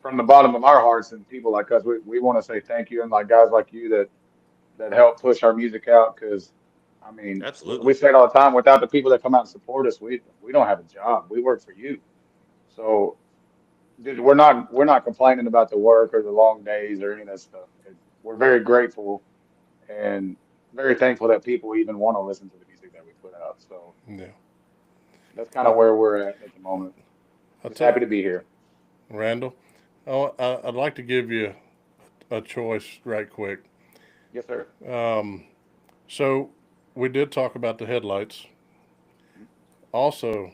from the bottom of our hearts and people like us, we want to say thank you and like guys like you that help push our music out because I mean we Absolutely. say it all the time without the people that come out and support us we don't have a job, we work for you. So dude, we're not complaining about the work or the long days or any of that stuff. We're very grateful and very thankful that people even want to listen to the music that we put out. So Yeah. that's kind Uh, of where we're at the moment. I'll Just tell happy to be here. Randall, I'd like to give you a choice right quick. Yes, sir. So we did talk about the headlights. Also,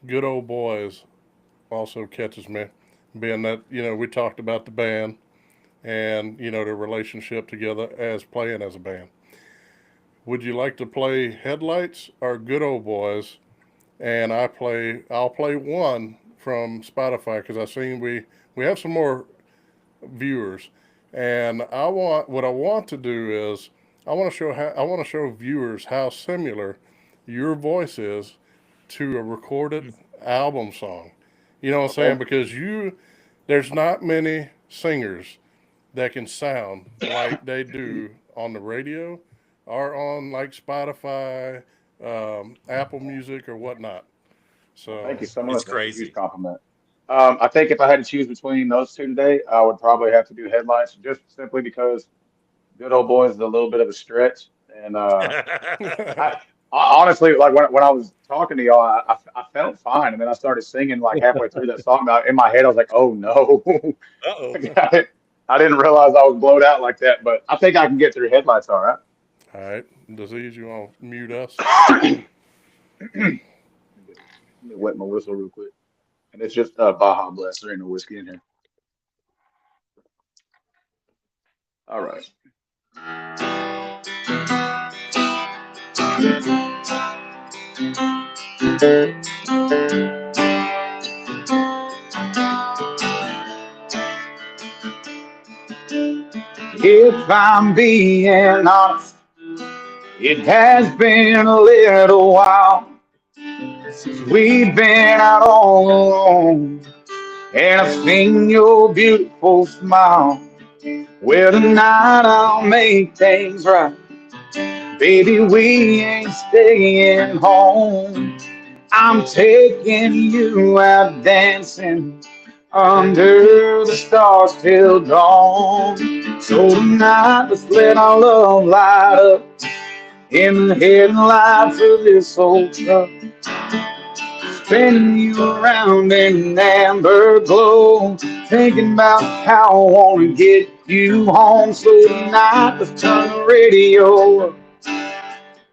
good old boys also catches me, being that we talked about the band and the relationship together as playing as a band. Would you like to play headlights or good old boys? And I'll play one from Spotify because I seen we have some more viewers, and what I want to do is I want to show viewers how similar your voice is to a recorded album song. You know what I'm saying? Okay. Because there's not many singers that can sound like they do on the radio or on like Spotify, Apple Music, or whatnot. Well, So thank you so It's much. That's a huge crazy. compliment. I think if I had to choose between those two today, I would probably have to do Headlights just simply because Good Old Boy is a little bit of a stretch. And I, I honestly, like when I was talking to y'all, I felt fine. And then I started singing like halfway through that song. In my head, I was like, oh no. Uh-oh. I didn't realize I was blowed out like that, but I think I can get through Headlights all right. all right, Disease, you want to mute us? Let me wet my whistle real quick. And it's just Baja Blast. There ain't no whiskey in here. All right. If I'm being honest, it has been a little while since we've been out all alone, and I've seen your beautiful smile. Well, tonight I'll make things right. Baby, we ain't staying home. I'm taking you out dancing under the stars till dawn. So tonight, let's let our love light up in the headlights of this old truck, spinning you around in an amber glow, thinking about how I want to get you home. So tonight, let's turn the radio up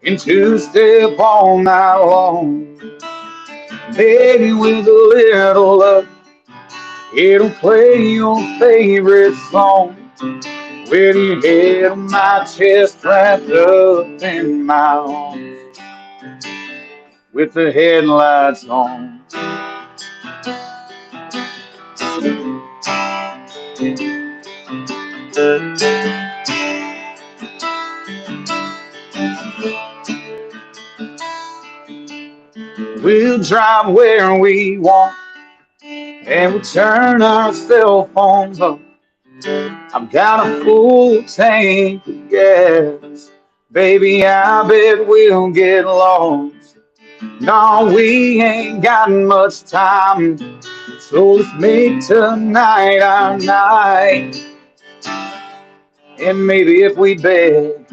and two-step all night long. Baby, with a little luck, it'll play your favorite song with your head on my chest wrapped up in my arms, with the headlights on. We'll drive where we want and we'll turn our cell phones up. I've got a full tank of gas. Baby, I bet we'll get lost. No, we ain't got much time, so let's make tonight our night. And maybe if we beg,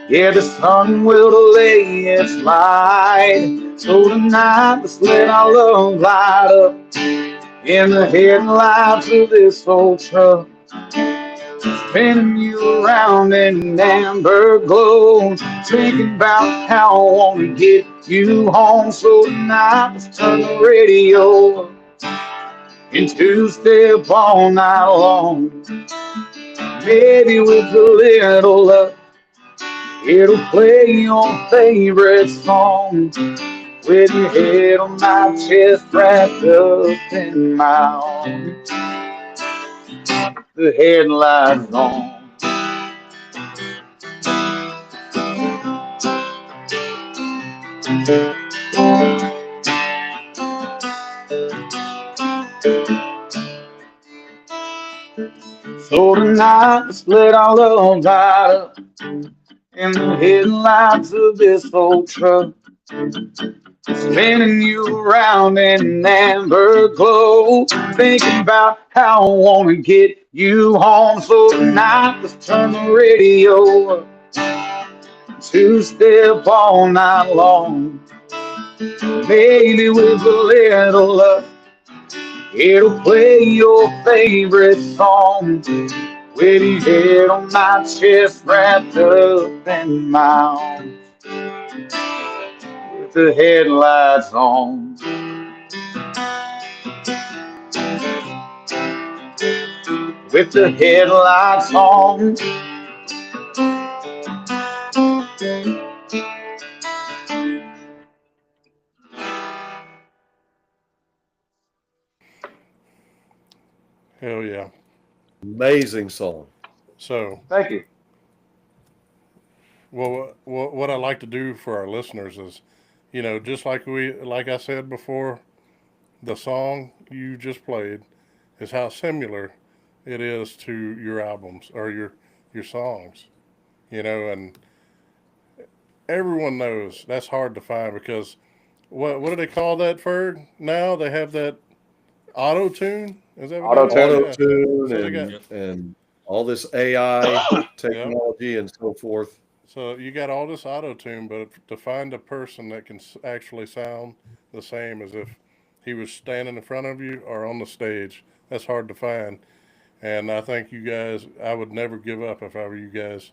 yeah, the sun will delay its light. So tonight, let's let our love light up in the headlights of this old truck, spinning you around in an amber glow, thinking about how I want to get you home. So tonight, let's turn the radio up and two-step all night long. Maybe with a little luck, it'll play your favorite song with your head on my chest wrapped up in my arms, the headlights on. So tonight, let's let our love light up in the headlights of this old truck, spinning you around in an amber glow, thinking about how I want to get you home. So tonight, let's turn the radio up, two-step all night long. Maybe with a little luck, it'll play your favorite song with your head on my chest wrapped up in my arms, with the headlights on. With the headlights on. Hell yeah. Amazing song. So, Thank you. well, what I like to do for our listeners is, just like I said before, the song you just played is how similar it is to your albums or your songs, and everyone knows that's hard to find because what do they call that, Ferg? Now they have that auto tune. Is that what it is? Auto-tune. Auto tune So they got and all this AI technology and so forth. so you got all this auto tune, but to find a person that can actually sound the same as if he was standing in front of you or on the stage, that's hard to find. And I think you guys, I would never give up if I were you guys,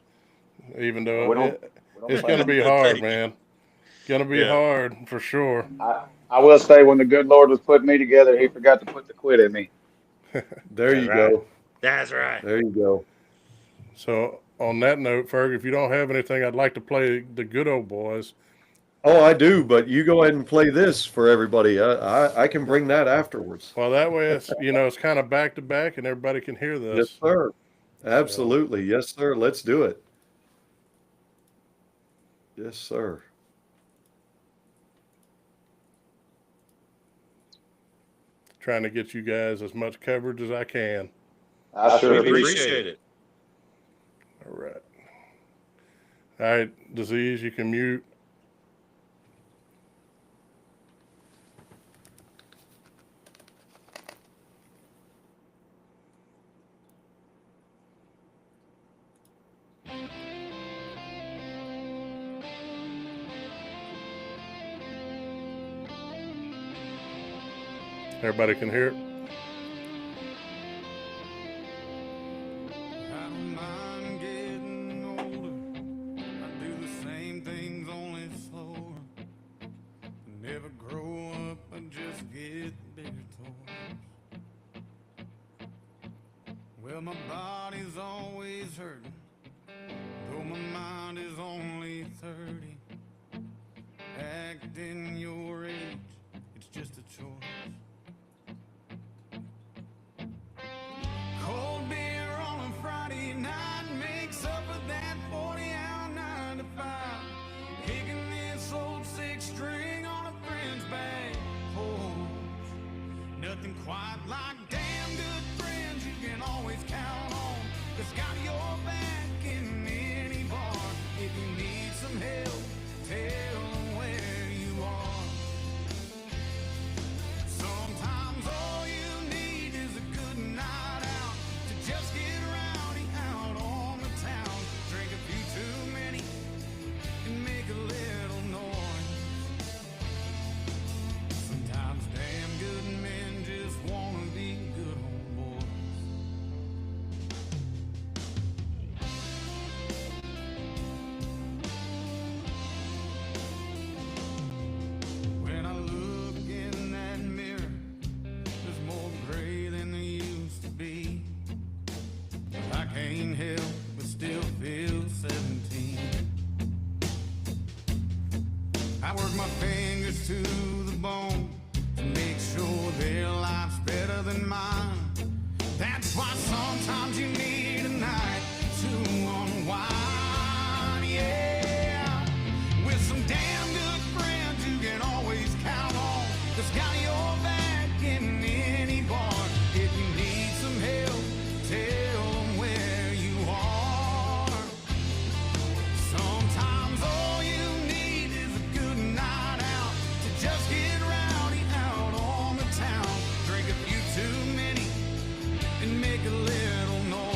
even though We don't it's play going to be Thank hard, you. man. Going to be Yeah. hard for sure. I will say, when the good Lord was putting me together, He forgot to put the quit in me. There you go. That's right. There you go. So on that note, Ferg, if you don't have anything, I'd like to play the Good Old Boys. Oh, I do, but you go ahead and play this for everybody. I can bring that afterwards. Well, that way it's it's kind of back to back, and everybody can hear Yes, this. sir. Absolutely. Yes, sir. Let's do it. Yes, sir. Trying to get you guys as much coverage as I can. I sure We appreciate appreciate it. All right. All right, Disease, you can mute. Everybody can hear it. I don't mind getting older. I do the same things, only slower. Never grow up, I just get bigger toys. Well, my body's always hurting, though my mind is only 30. Acting your age, it's just a choice. Cold beer on a Friday night makes up for that 40-hour 9 to 5. Kicking this old 6-string on a friend's back porch. Nothing quite like damn good friends you can always count on. That's got your back in any bar. If you need some help, tell them where you are. Sometimes all you need is a good night out to just get rowdy out on the town. Drink a few too many and make a little noise. Sometimes damn good men just wanna be good old boys. When I look in that mirror, there's more gray than there used to be. But I can't help but still feel 17. I work my fingers to the bone to make sure their life's better than mine. That's why sometimes you need a night to unwind, yeah. With some damn good friends you can always count on. That's got your back in any bar. If you need some help, tell them where you are. Sometimes all you need is a good night out to just get rowdy out on the town. Drink a few too many and make a little noise.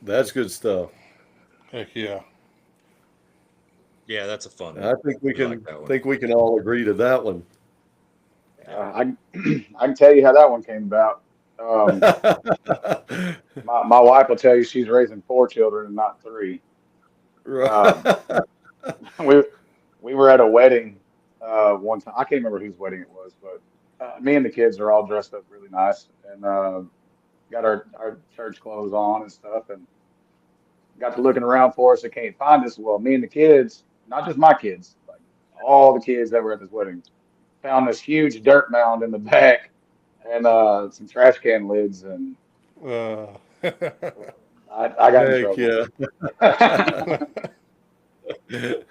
That's good stuff. Heck yeah. Yeah, that's a fun I one. think we We like can that one. think we can all agree to that one. I I can tell you how that one came about. Um, my wife will tell you she's raising 4 children and not three. Um, Right. we we were at a wedding one time. I can't remember whose wedding it was, but me and the kids are all dressed up really nice and got our church clothes on and stuff, and got to looking around for us. They can't find us. Well, me and the kids, not just my kids, like all the kids that were at this wedding, found this huge dirt mound in the back and some trash can lids, and Uh, I got in Heck trouble. yeah.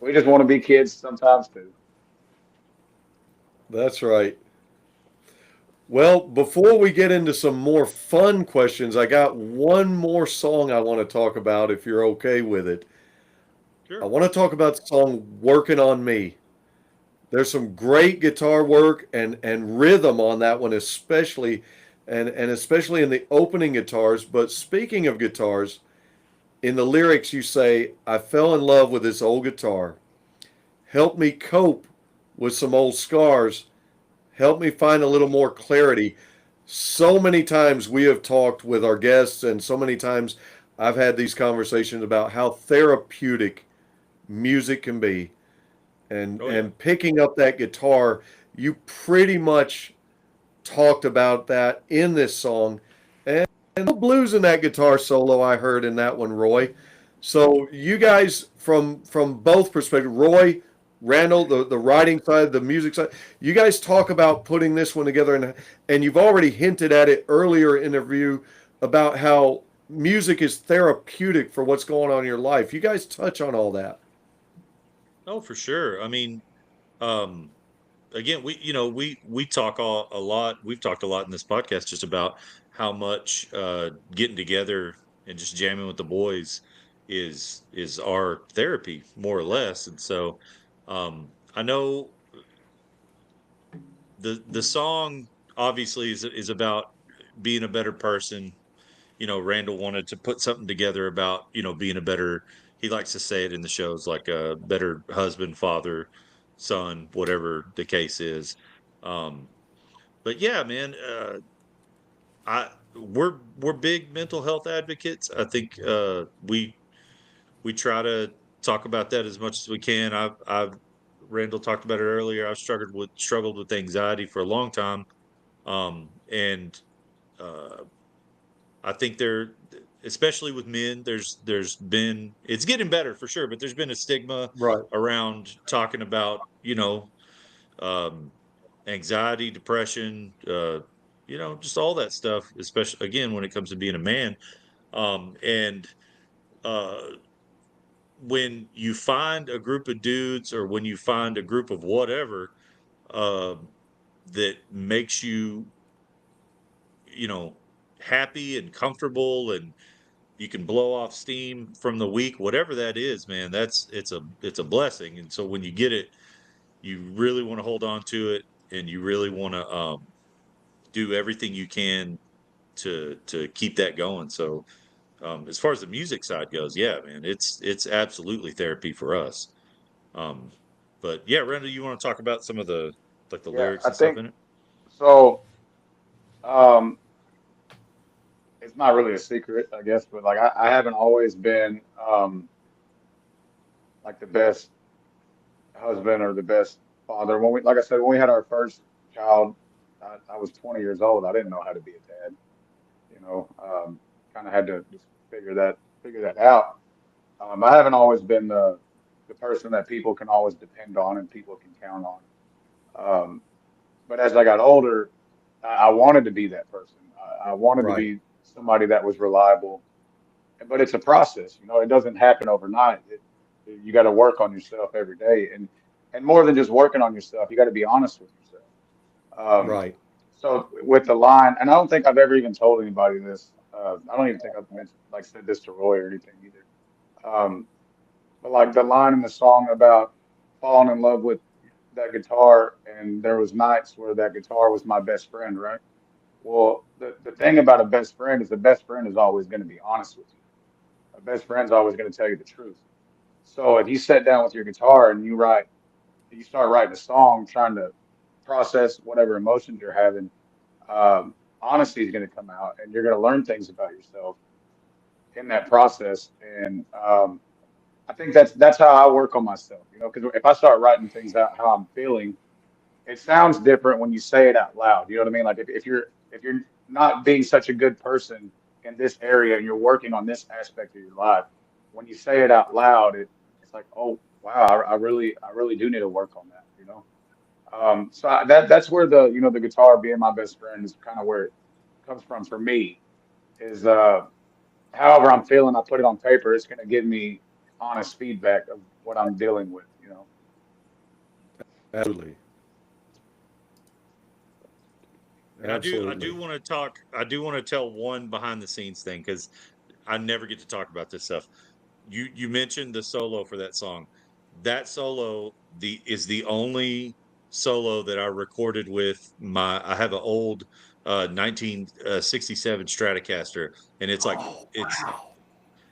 We just want to be kids sometimes too. That's right. Well, before we get into some more fun questions, I got one more song I want to talk about if you're okay with it. I Sure. want to talk about the song Working on Me. There's some great guitar work and rhythm on that one, especially and especially in the opening guitars. But speaking of guitars, in the lyrics you say, I fell in love with this old guitar. Help me cope with some old scars. Help me find a little more clarity. So many times we have talked with our guests, and so many times I've had these conversations about how therapeutic music can be. And Oh yeah. and picking up that guitar, you pretty much talked about that in this song. And the blues in that guitar solo I heard in that one, Roy. So you guys from both perspectives, Roy, Randall, the writing side, the music side, you guys talk about putting this one together, and you've already hinted at it earlier in the interview about how music is therapeutic for what's going on in your life. You guys touch on all that. Oh, for sure. I mean, um, again, we talk a lot. We've talked a lot in this podcast just about how much getting together and just jamming with the boys is our therapy more or less. And so I know the song obviously is about being a better person. Randall wanted to put something together about, being a better, he likes to say it in the shows, like a better husband, father, son, whatever the case is. Um, but yeah, man, we're big mental health advocates. I think we try to talk about that as much as we can. I've Randall talked about it earlier. I've struggled with anxiety for a long time. And uh I think especially with men, there's been, it's getting better for sure, but there's been a stigma Right. around talking about, um, anxiety, depression, just all that stuff, especially again when it comes to being a man. And uh, when you find a group of dudes, or when you find a group of whatever, uh, that makes you, you know, happy and comfortable, and you can blow off steam from the week, whatever that is, man, it's a blessing. And so when you get it, you really want to hold on to it, and you really want to do everything you can to keep that going. So as far as the music side goes, yeah, man, it's absolutely therapy for us. um but yeah, Randall, you want to talk about some of the, like, the Yeah, lyrics I and stuff think in it? so. Um, it's not really a secret, I guess, but like I haven't always been like the best husband or the best father. When we, like I said, when we had our first child, I was 20 years old. I didn't know how to be a dad. You know, kind of had to just figure that out. I haven't always been the person that people can always depend on and people can count on. Um, but as I got older, I wanted to be that person. I wanted to Right. be somebody that was reliable. But it's a process, you know. It doesn't happen overnight. You got to work on yourself every day, and more than just working on yourself, you got to be honest with yourself. Right. So with the line, and I don't think I've ever even told anybody this. I don't even think I've mentioned, like, said this to Roy or anything either. Um, but like the line in the song about falling in love with that guitar, and there was nights where that guitar was my best friend, right? Well, the thing about a best friend is the best friend is always going to be honest with you. A best friend's always going to tell you the truth. So if you sit down with your guitar and you start writing a song, trying to process whatever emotions you're having, honesty is going to come out, and you're going to learn things about yourself in that process. And I think that's how I work on myself, you know, because if I start writing things out how I'm feeling, it sounds different when you say it out loud. You know what I mean? Like if you're not being such a good person in this area and you're working on this aspect of your life, when you say it out loud, it's like, oh wow, I really do need to work on that, you know. That's where the guitar being my best friend is kind of where it comes from for me. Is however I'm feeling, I put it on paper. It's gonna give me honest feedback of what I'm dealing with, you know. Absolutely. And I Absolutely. do want to talk. I do want to tell one behind the scenes thing because I never get to talk about this stuff. You mentioned the solo for that song. That solo is the only solo that I recorded with my. I have an old 1967 Stratocaster, and it's like Oh, it's wow.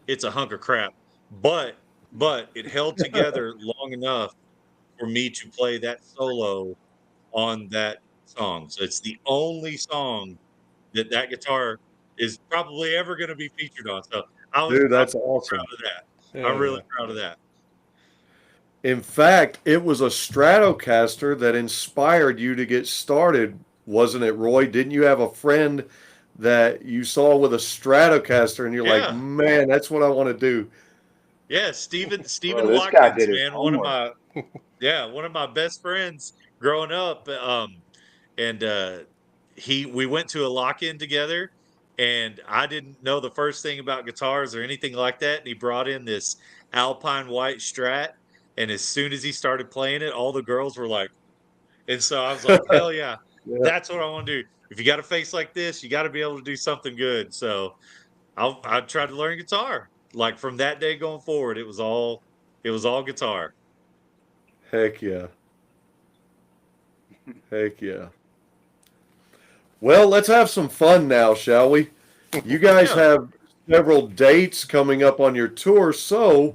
it's a hunk of crap. But but it held together long enough for me to play that solo on that song. So it's the only song that that guitar is probably ever gonna be featured on. So I'm Dude, that's really awesome. proud of that. I'm Hell really yeah. proud of that. In fact, it was a Stratocaster that inspired you to get started, wasn't it, Roy? Didn't you have a friend that you saw with a Stratocaster and you're like, Yeah. man, that's what I want to do? Yeah, Bro, Stephen this guy Watkins, did his man, homework. one of my best friends growing up, and, he we went to a lock-in together, and I didn't know the first thing about guitars or anything like that, and he brought in this Alpine white Strat, and as soon as he started playing it, all the girls were like, and so I was like, "Hell yeah, Yeah. that's what I wanna do. If you got a face like this, you gotta be able to do something good." So I tried to learn guitar. Like from that day going forward, it was all guitar. Heck yeah. Heck yeah. Well, let's have some fun now, shall we? You guys Yeah. have several dates coming up on your tour, so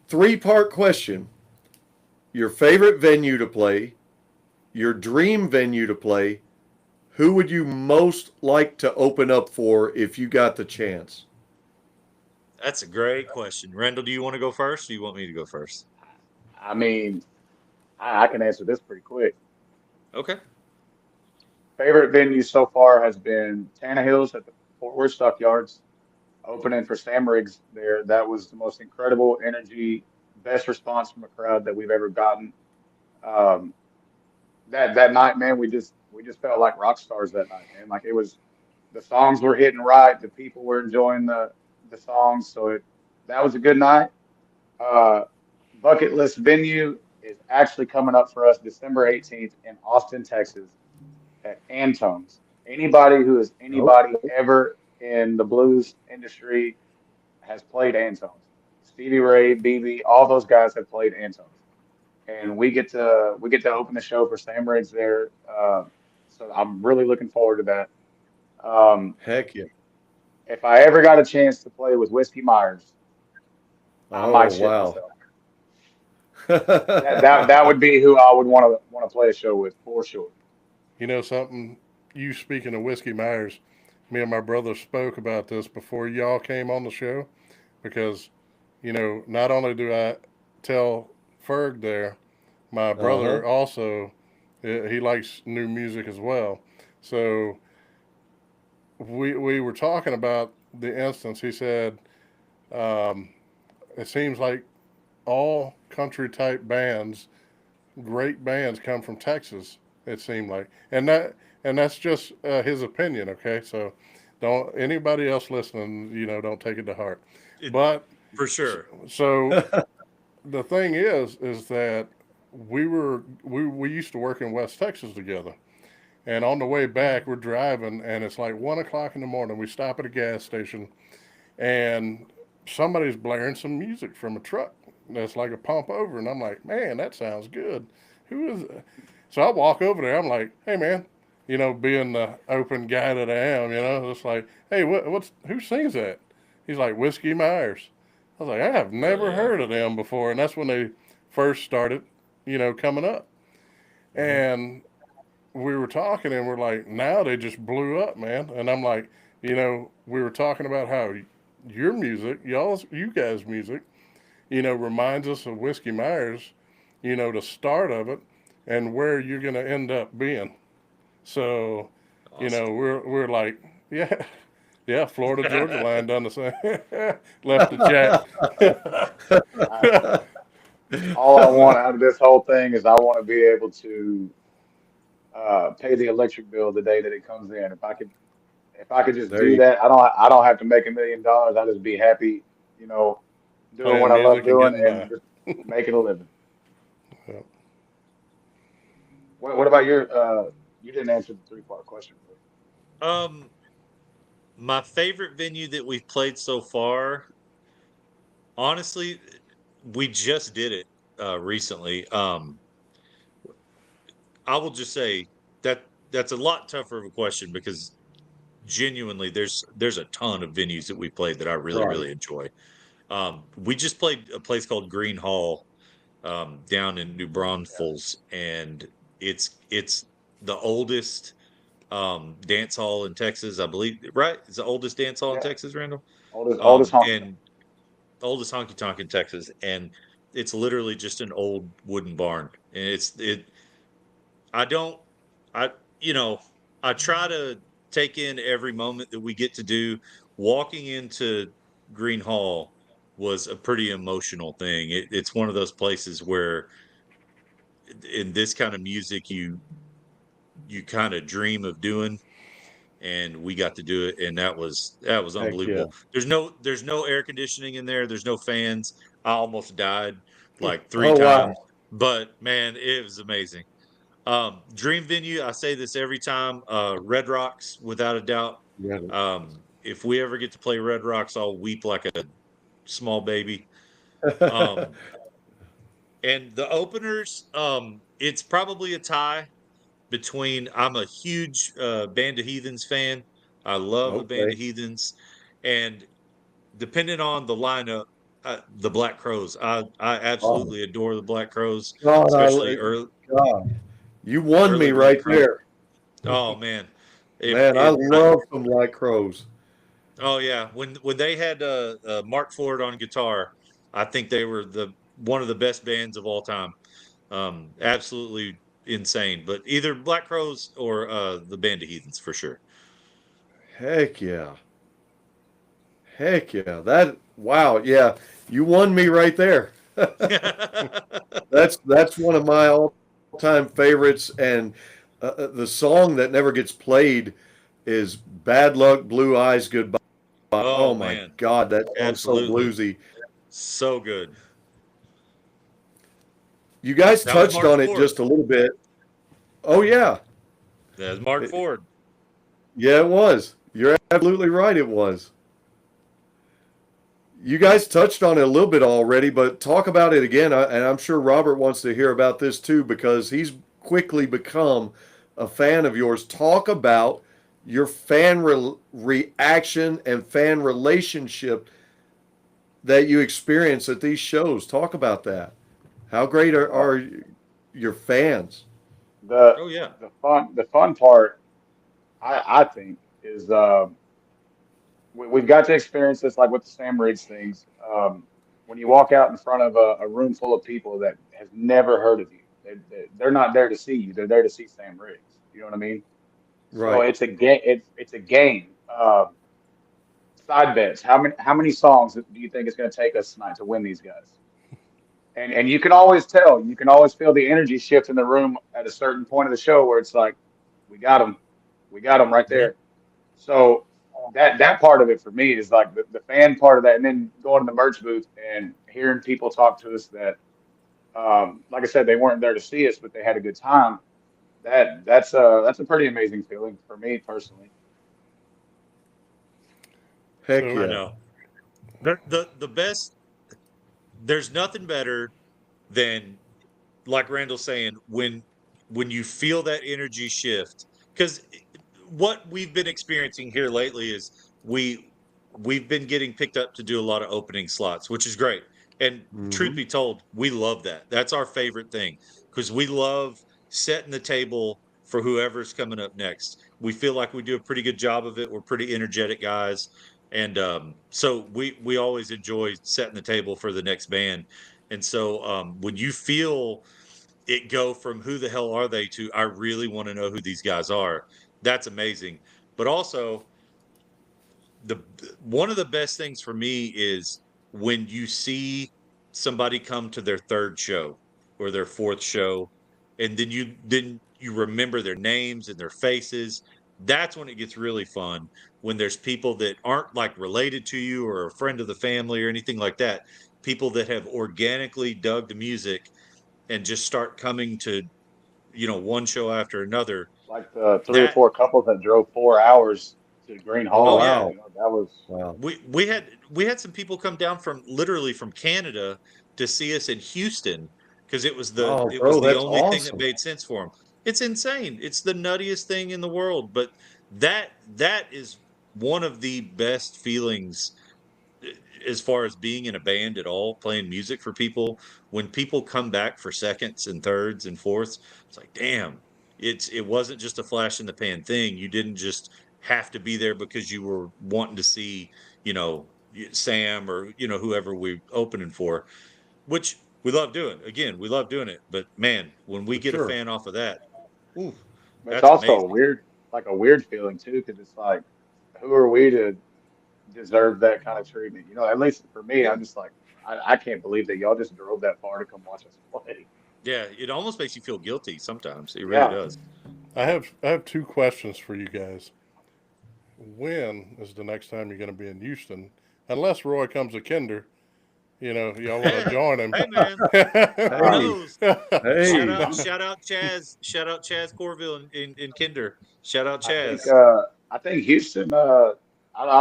three-part question. Your favorite venue to play, your dream venue to play, who would you most like to open up for if you got the chance? That's a great question. Rendell, do you want to go first? Or do you want me to go first? I mean, I can answer this pretty quick. Okay. Favorite venue so far has been Tannehill's at the Fort Worth Stockyards, opening for Sam Riggs there. That was the most incredible energy, best response from a crowd that we've ever gotten. Um, that night, man, we just felt like rock stars that night, man. Like it was the songs were hitting right, the people were enjoying the songs, so that was a good night. Uh, Bucket list venue is actually coming up for us December 18th in Austin, Texas at Antone's. Anybody who is Oh, anybody ever in the blues industry has played Antone's. Stevie Ray, BB, all those guys have played Antone's, and we get to open the show for Sam Riggs there. So I'm really looking forward to that. Um, heck yeah. if I ever got a chance to play with Whiskey Myers, I Oh, might shit wow. myself. That would be who I would want to play a show with for sure. You know something? You speaking of Whiskey Myers, me and my brother spoke about this before y'all came on the show because, not only do I tell Ferg there, my Uh-huh. brother also, he likes new music as well. So we were talking about the instance. He said, um, it seems like all country type bands, great bands, come from Texas. It seemed like, and that's just his opinion. Okay, so don't anybody else listening, don't take it to heart. It, But for sure. so the thing is that we used to work in West Texas together. And on the way back, we're driving, and it's like 1 o'clock in the morning. We stop at a gas station, and somebody's blaring some music from a truck that's like a pump over, and I'm like, man, that sounds good. Who is it? So I walk over there. I'm like, hey man, being the open guy that I am, it's like, hey, who sings that? He's like, Whiskey Myers. I was like, I have Oh never yeah. heard of them before, and that's when they first started, coming up. Hmm. And we were talking, and we're like, now they just blew up, man. And I'm like, we were talking about how your music, you guys' music, reminds us of Whiskey Myers, the start of it, and where you're going to end up being. So, Awesome. we're like, yeah, yeah, Florida Georgia line done the same. Left the chat. I, all I want out of this whole thing is I want to be able to pay the electric bill the day that it comes in. If I could just There do you that, I don't have to make $1 million. I just be happy, you know, doing what Playing I love music and doing getting and by. just making a living. Yep. What about you didn't answer the three-part question, bro. Um, my favorite venue that we've played so far, honestly, we just did it recently. I will just say that's a lot tougher of a question because genuinely there's a ton of venues that we played that I really right. really enjoy. We just played a place called Green Hall down in New Braunfels, and it's the oldest dance hall in Texas, I believe. Right? It's the oldest dance hall in Yeah, Texas, Randall. oldest honky tonk. And oldest honky tonk in Texas, and it's literally just an old wooden barn, and it. I don't, I you know, I try to take in every moment that we get to do. Walking into Green Hall was a pretty emotional thing. It's one of those places where in this kind of music you kind of dream of doing, and we got to do it, and that was Heck yeah. unbelievable. There's no air conditioning in there, there's no fans. I almost died like three Oh wow. times, but man, it was amazing. Dream venue, I say this every time, Red Rocks, without a doubt. Yeah. If we ever get to play Red Rocks, I'll weep like a small baby. Um, and the openers, it's probably a tie between, I'm a huge Band of Heathens fan. I love the Band Okay. of Heathens, and depending on the lineup, the Black Crows. I Oh absolutely adore the Black Crows, God, especially early God, you won me early Black right Crows. there. Oh man, if Man, I it, love some White Crows. oh yeah, when they had Mark Ford on guitar, I think they were the one of the best bands of all time. Absolutely insane. But either Black Crows or the Band of Heathens for sure. Heck yeah. Heck yeah. That wow, yeah. You won me right there. That's one of my all-time favorites, and the song that never gets played is "Bad Luck, Blue Eyes, Goodbye." Oh Oh my man, God, that song's so absolutely, bluesy. so good. You guys That was touched Mark on it Ford. just a little bit. Oh yeah, That was Mark It- Ford. yeah, it was. You're absolutely right. It was. You guys touched on it a little bit already, but talk about it again. And I'm sure Robert wants to hear about this too because he's quickly become a fan of yours. Talk about your reaction and fan relationship that you experience at these shows. Talk about that. How great Well, are your fans? the Oh yeah. the fun part I think is we've got to experience this like with the Sam Riggs things. When you walk out in front of a room full of people that has never heard of you, they're not there to see you. They're there to see Sam Riggs. You know what I mean? So Right. it's a game. It's a game. Side bets. How many songs do you think it's going to take us tonight to win these guys? And you can always tell. You can always feel the energy shift in the room at a certain point of the show where it's like, we got them, we got them right Mhm. there. So that part of it for me is like the fan part of that, and then going to the merch booth and hearing people talk to us that, like I said, they weren't there to see us, but they had a good time. That's a pretty amazing feeling for me personally. Heck So I yeah. know. The best. There's nothing better than, like Randall's saying, when you feel that energy shift because what we've been experiencing here lately is we've been getting picked up to do a lot of opening slots, which is great. And truth Mm-hmm. be told, we love that. That's our favorite thing because we love setting the table for whoever's coming up next. We feel like we do a pretty good job of it. We're pretty energetic guys, and so we always enjoy setting the table for the next band. And so when you feel it go from who the hell are they to I really want to know who these guys are, that's amazing. But also the one of the best things for me is when you see somebody come to their third show or their fourth show, and then you remember their names and their faces. That's when it gets really fun, when there's people that aren't like related to you or a friend of the family or anything like that, people that have organically dug the music and just start coming to one show after another. Like the three or That four couples that drove 4 hours to Green Oh, oh Hall. yeah, wow. You know, that was Wow. we had some people come down from literally from Canada to see us in Houston because it was the Oh, it was bro, the that's only thing that awesome. made sense for them. It's insane. It's the nuttiest thing in the world, but that is one of the best feelings as far as being in a band at all, playing music for people, when people come back for seconds and thirds and fourths, it's like, damn, it wasn't just a flash in the pan thing. You didn't just have to be there because you were wanting to see, Sam or whoever we opening for, which we love doing. Again, we love doing it. But man, when we For get a sure. fan off of that, ooh, it's that's also a amazing. weird, like a weird feeling too, because it's like, who are we to deserve that kind of treatment? You know, at least for me, Yeah. I'm just like, I can't believe that y'all just drove that far to come watch us play. Yeah, it almost makes you feel guilty sometimes. It really Yeah. does. I have two questions for you guys. When is the next time you're going to be in Houston? Unless Roy comes to Kinder, y'all want to join him. Hey man, who Uh, Hey, knows? Shout hey. out, I'm, shout out Chaz, shout out Chaz Corville in Kinder. Shout out I think, Chaz. I think Houston, I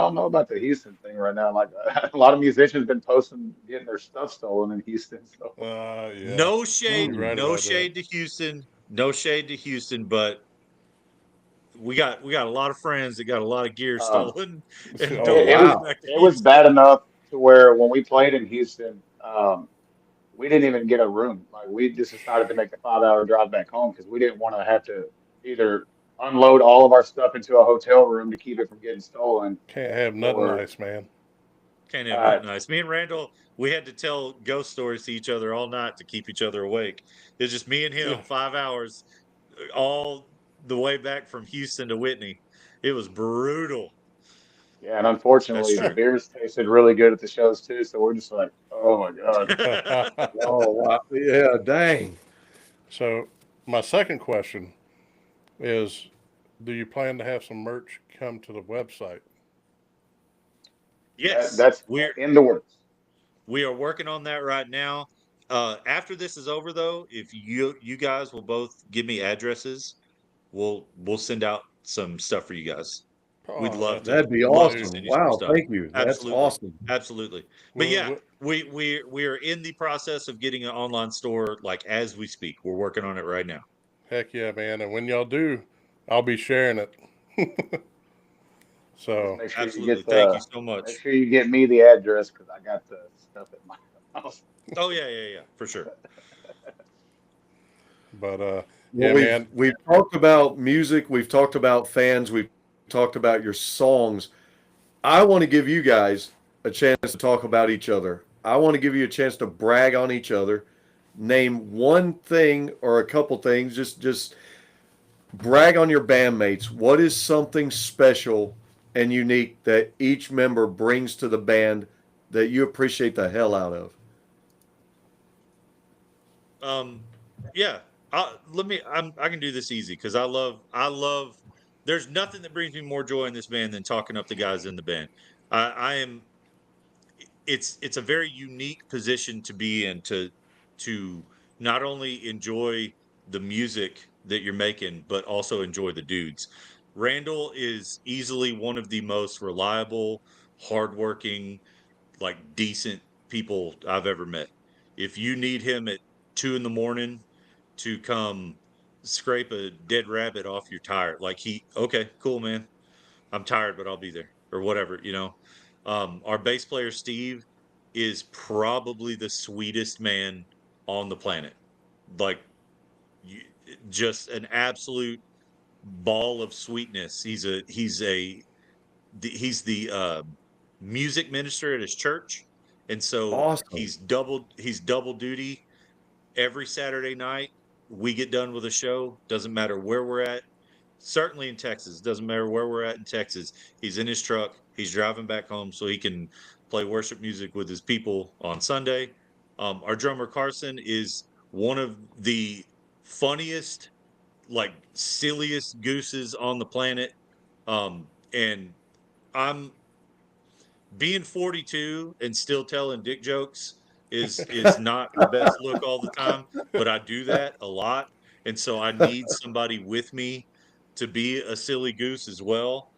don't know about the Houston thing right now. Like a lot of musicians been posting getting their stuff stolen in Houston. So Yeah, No shade, you're Mm. right no about that. shade to Houston, no shade to Houston, but we got a lot of friends that got a lot of gear um, stolen and Oh, don't it, it want to was go wow. back to it was bad Houston. enough to where when we played in Houston, we didn't even get a room. Like we just decided to make the 5 hour drive back home because we didn't want to have to either unload all of our stuff into a hotel room to keep it from getting stolen, Can't have nothing or nice, man. Can't have uh, nothing nice. Me and Randall, we had to tell ghost stories to each other all night to keep each other awake. It's just me and Yeah. him, 5 hours, all the way back from Houston to Whitney. It was brutal. yeah, and That's unfortunately the true. beers tasted really good at the shows too. So we're just like, oh my God. Oh, wow. Yeah, dang. So, my second question is, do you plan to have some merch come to the website? Yes, That's in the works. we are working on that right now. After this is over, though, if you guys will both give me addresses, we'll send out some stuff for you guys. We'd Oh, love that's to That'd be love to dude. awesome. send you some Wow. stuff. Thank you. That's Absolutely, awesome. absolutely. But Well, yeah, we are in the process of getting an online store like as we speak. We're working on it right now. heck yeah, man. And when y'all do, I'll be sharing it. Just So, Absolutely. Thank you so make much. sure you get me the address because I got the stuff at my house. Oh yeah, yeah, yeah, for sure. but Well, yeah, man. we've talked about music, we've talked about fans, we've talked about your songs. I want to give you guys a chance to talk about each other. I want to give you a chance to brag on each other. Name one thing or a couple things. Just brag on your bandmates. What is something special and unique that each member brings to the band that you appreciate the hell out of? Um, yeah. I can do this easy because I love. There's nothing that brings me more joy in this band than talking up the guys in the band. I am. It's a very unique position to be in to not only enjoy the music that you're making, but also enjoy the dudes. Randall is easily one of the most reliable, hardworking, like decent people I've ever met. If you need him at 2 in the morning to come scrape a dead rabbit off your tire. Like okay, cool, man. I'm tired, but I'll be there or whatever, Our bass player, Steve, is probably the sweetest man on the planet. Like, you, just an absolute ball of sweetness. He's the music minister at his church, and so Awesome. he's double duty every Saturday night. We get done with a show, doesn't matter where we're at. Certainly in Texas, doesn't matter where we're at in Texas. He's in his truck, he's driving back home so he can play worship music with his people on Sunday. Our drummer Carson is one of the funniest, like silliest gooses on the planet. And I'm being 42 and still telling dick jokes is not the best look all the time, but I do that a lot, and so I need somebody with me to be a silly goose as well.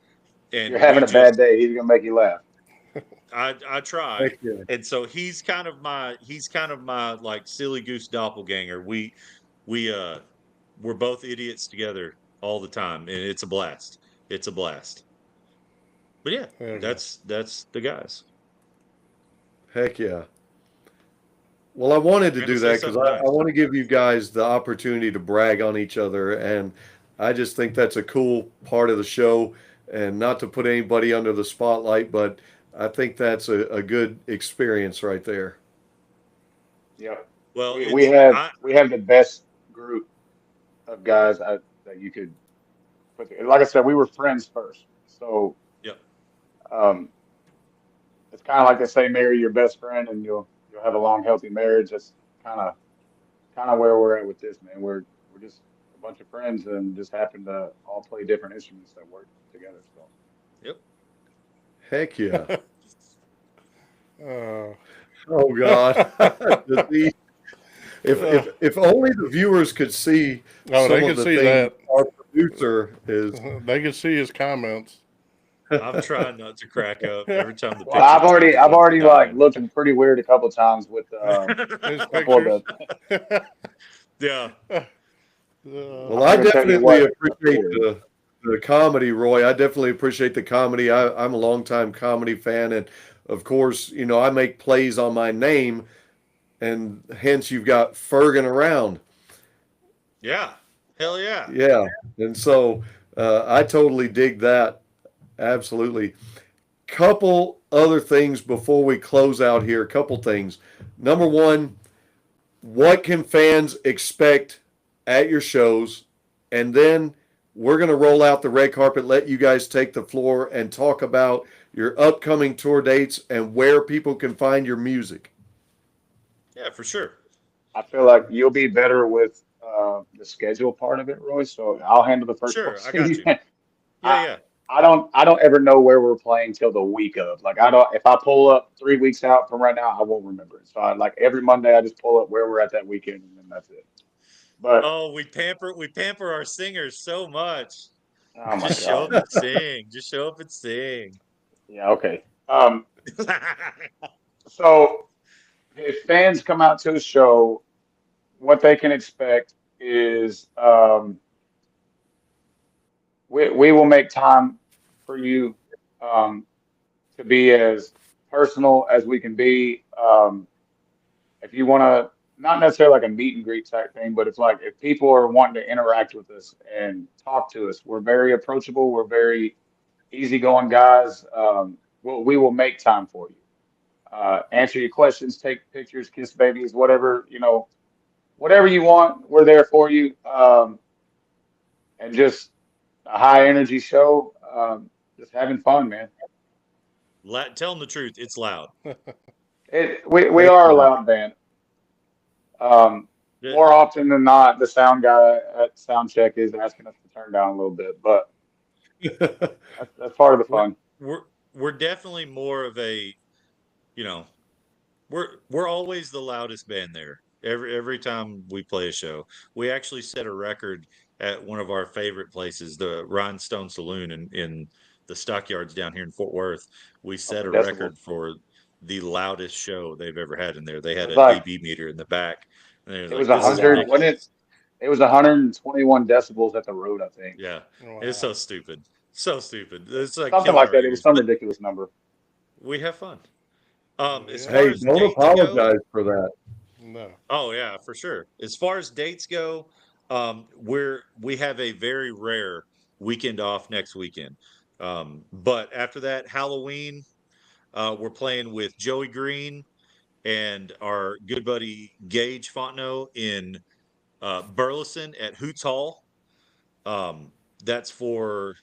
If you're And having a bad day, he's gonna make you laugh. I try, Heck yeah. and so he's kind of my like silly goose doppelganger. We're both idiots together all the time, and it's a blast. It's a blast. But yeah, Yeah. that's the guys. Heck yeah. Well, I wanted to Trying to do say that because something I nice. want to give you guys the opportunity to brag on each other. And I just think that's a cool part of the show. And not to put anybody under the spotlight, but I think that's a good experience right there. Yep. Well, We we it's have I we have the best group of guys that you could put. Like I said, we were friends first, so Yep. um, it's kind of like they say, marry your best friend, and you'll have a long, healthy marriage. That's kind of kind of where we're at with this, man. We're just a bunch of friends and just happen to all play different instruments that work together. So Yep. Heck yeah. Uh, Oh God. To see- if only the viewers could see oh, they some of can the see things that. our producer is. They can see his comments. I'm trying not to crack up every time the well, picture I've changes. I'm already like dying. looked pretty weird a couple times with His a couple of pictures. the. Yeah. Well, I'm I not gonna tell you definitely what. appreciate the comedy, Roy. I definitely appreciate the comedy. I'm a longtime comedy fan, and of course, I make plays on my name, and hence you've got Fergan around. Yeah. Hell yeah. Yeah, and so I totally dig that. Absolutely. Couple other things before we close out here. Couple things. Number one, what can fans expect at your shows? And then we're going to roll out the red carpet, let you guys take the floor and talk about your upcoming tour dates and where people can find your music. Yeah, for sure. I feel like you'll be better with the schedule part of it, Roy. So I'll handle the first Sure. part. I got you. Yeah, I yeah. I don't ever know where we're playing till the week of. Like I don't if I pull up 3 weeks out from right now, I won't remember it. So I like every Monday I just pull up where we're at that weekend and then that's it. But Oh, we pamper our singers so much. oh my Just show God. up and sing. Just show up and sing. Yeah, okay. So if fans come out to a show, what they can expect is we will make time for you um, to be as personal as we can be. If you want to, not necessarily like a meet and greet type thing, but it's like if people are wanting to interact with us and talk to us, we're very approachable. We're very easygoing guys. We will make time for you. Answer your questions, take pictures, kiss babies, whatever, whatever you want, we're there for you. And just a high energy show. Just having fun, man. Tell them the truth. It's loud. We Heck are a yeah. loud band. Yeah, More often than not, the sound guy at sound check is asking us to turn down a little bit, but that's part of the We're fun. we're we're definitely more of a, you know, we're always the loudest band there. Every time we play a show. We actually set a record at one of our favorite places, the Rhinestone Saloon in the Stockyards down here in Fort Worth. We How set many a decibels? record for the loudest show they've ever had in there. They It had was a like dB meter in the back, and they was it was like, a "This is hundred, wasn't it? ridiculous." It was 121 decibels at the road, I think. Yeah, Wow. it's so stupid, so stupid. It's like Something killing like our that. It was ears, some but ridiculous number. we have fun. As Yeah. far Hey, as don't dates go, apologize for that. No. oh yeah, for sure. As far as dates go, we have a very rare weekend off next weekend. But after that, Halloween, we're playing with Joey Green and our good buddy Gage Fontenot in Burleson at Hoots Hall. Um, that's for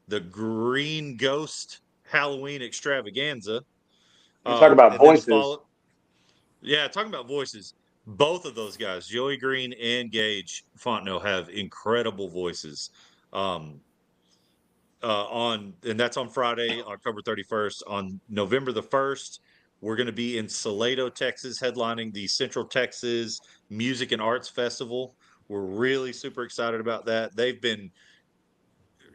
the Green Ghost Halloween extravaganza. You talk about And then the voices. follow, yeah, talking about voices, both of those guys, Joey Green and Gage Fontenot, have incredible voices. Um, and that's on Friday, October 31st. On November the 1st, we're going to be in Salado, Texas, headlining the Central Texas Music and Arts Festival. We're really super excited about that. They've been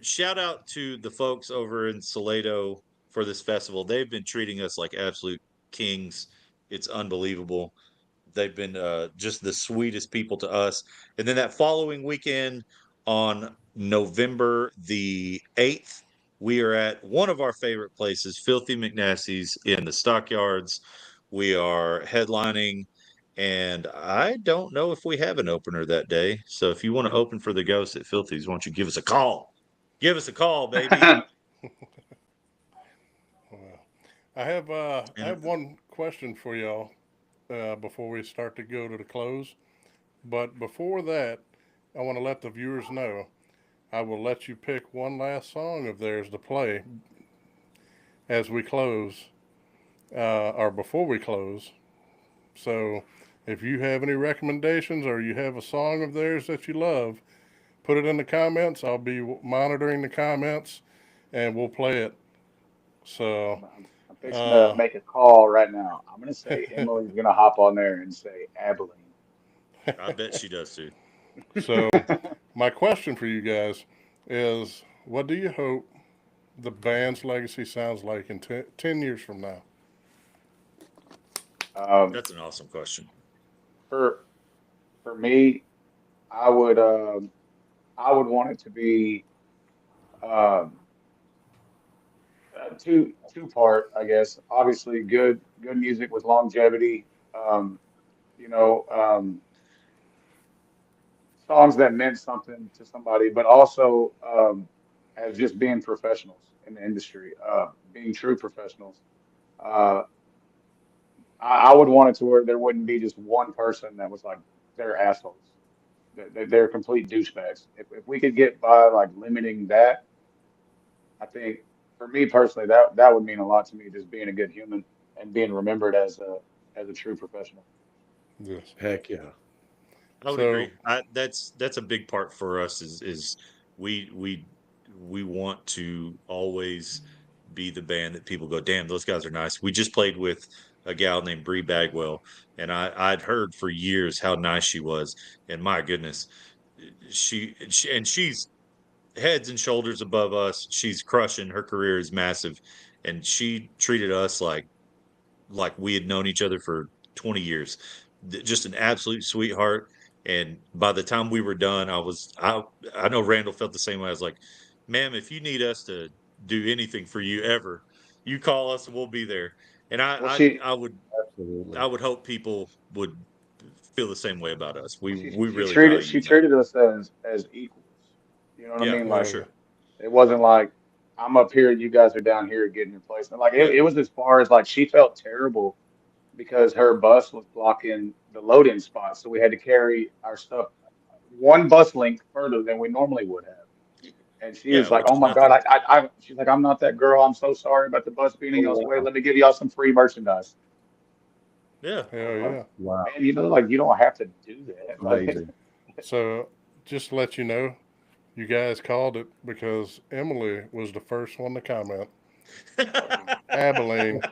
shout out to the folks over in Salado for this festival. They've been treating us like absolute kings. It's unbelievable. They've been just the sweetest people to us. And then that following weekend on November the 8th, we are at one of our favorite places, Filthy McNasty's in the Stockyards. We are headlining, and I don't know if we have an opener that day. So if you want to open for the Ghosts at Filthy's, why don't you give us a call? Give us a call, baby. Well, I And have one question for y'all before we start to go to the close. But before that, I want to let the viewers know I will let you pick one last song of theirs to play as we close, or before we close. So if you have any recommendations or you have a song of theirs that you love, put it in the comments. I'll be monitoring the comments and we'll play it. So, I'm fixing to uh, make a call right now. I'm gonna say Emily's gonna hop on there and say Abilene. I bet she does too. so my question for you guys is what do you hope the band's legacy sounds like in 10 years from now? um, That's an awesome question. for for me, I would I would want it to be um, two part, I guess. Obviously, good music with longevity. Um, you know, songs that meant something to somebody, but also as just being professionals in the industry, being true professionals. Uh, I would want it to where there wouldn't be just one person that was like they're assholes. They're complete douchebags. If we could get by like limiting that, I think for me personally, that would mean a lot to me, just being a good human and being remembered as a true professional. Yes. Heck yeah. I would So, agree. That's a big part for us is we we we want to always be the band that people go, damn, those guys are nice. We just played with a gal named Bree Bagwell, and I'd heard for years how nice she was, and my goodness, she's heads and shoulders above us. She's crushing. Her career is massive, and she treated us like we had known each other for 20 years. Just an absolute sweetheart. And by the time we were done, I know Randall felt the same way. I was like, ma'am, if you need us to do anything for you ever, you call us and we'll be there. And Well, she I Absolutely. would hope people would feel the same way about us. she We she really treated value she that. treated us as equals. You know what I Yeah, mean? for oh, Like yeah. sure. it wasn't like I'm up here, you guys are down here getting your place. And like Yeah. it was as far as like she felt terrible because her bus was blocking the load-in spot, so we had to carry our stuff one bus length further than we normally would have. And she Yeah, was like, which "Oh is my God, nothing. she's like, I'm not that girl. I'm so sorry about the bus being in y'all's way. Oh, Let me give y'all some free merchandise." Yeah. I was Hell like, yeah. wow. man, like you don't have to do that. Like, Amazing. So, just to let you know, you guys called it because Emily was the first one to comment. Abilene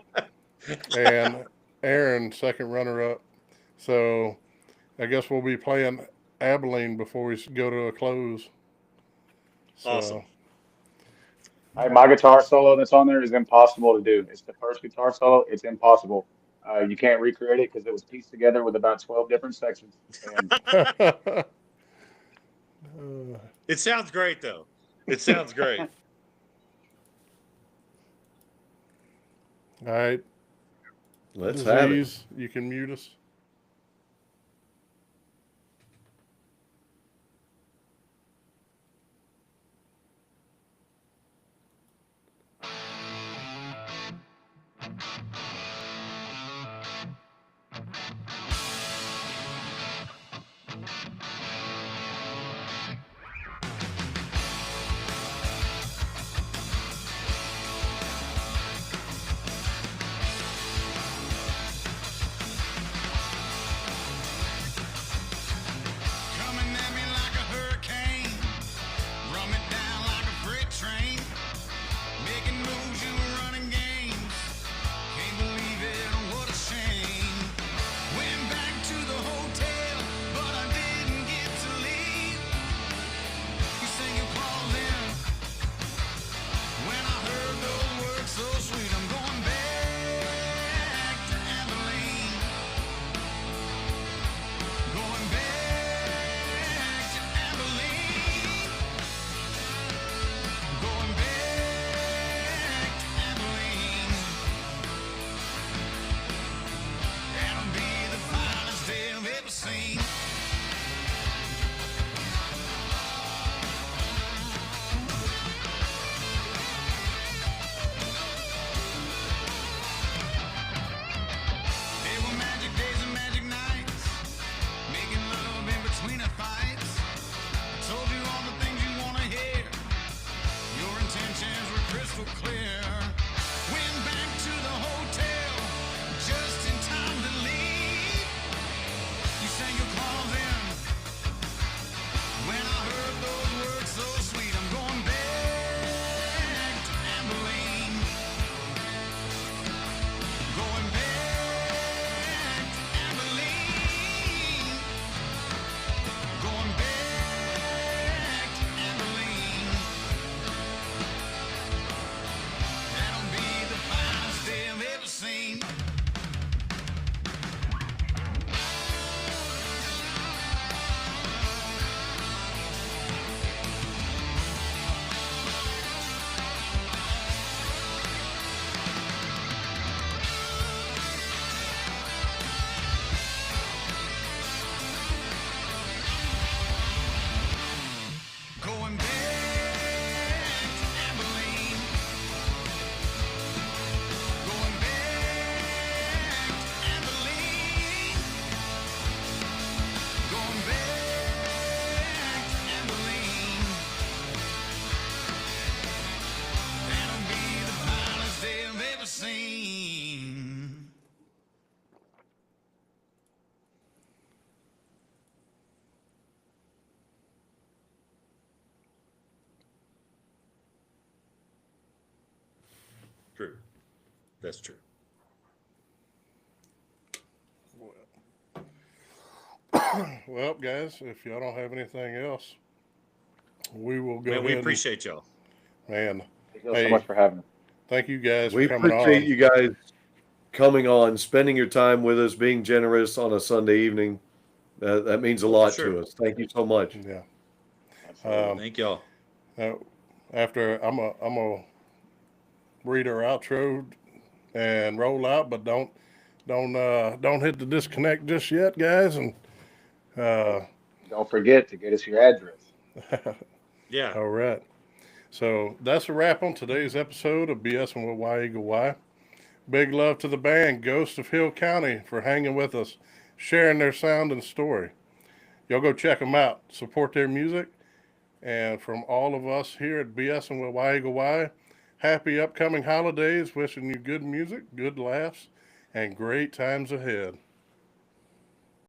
and Aaron, second runner up. So, I guess we'll be playing Abilene before we go to a close. So, Awesome. my guitar solo that's on there is impossible to do. It's the first guitar solo. It's impossible. You can't recreate it because it was pieced together with about 12 different sections. And It sounds great, though. It sounds great. All right. Let's have it. Disease, you can mute us. Coming at me like a hurricane, run me down like a freight train, making moves, you were running games. Can't believe it, what a shame. Went back to the hotel, but I didn't get to leave. You say you called in. When I heard those words so sweet, I'm going back to Abilene. Going back to Abilene. Going back to Abilene. That'll be the finest day I've ever seen. They were magic days and magic nights, making love in between our fights. I told you all the things you want to hear. Your intentions were crystal clear. Went back to the hotel just in time to leave. You sang your calls in. When I heard those words so sweet, I'm going back to Abilene. Going back to Abilene. Going back to Abilene. That'll be the finest day I've ever seen. Going back to Abilene. Going back to Abilene. Going back to Abilene. That'll be the finest day I've ever seen. True. That's true. Well, guys, if y'all don't have anything else, we will go Man, we ahead appreciate y'all. and, Thank you so Hey. much for having me. thank you guys We for coming appreciate on. you guys coming on, spending your time with us, being generous on a Sunday evening. That means a lot Sure. to us. Thank you so much. Yeah. Absolutely. Thank y'all. After I'm gonna read our outro and roll out, but don't hit the disconnect just yet, guys. And Don't forget to get us your address. Yeah. all right. So that's a wrap on today's episode of BSing with Y Eagle Y. Big love to the band Ghost of Hill County for hanging with us, sharing their sound and story. Y'all go check them out, support their music, and from all of us here at BSing with Y Eagle Y, happy upcoming holidays. Wishing you good music, good laughs, and great times ahead.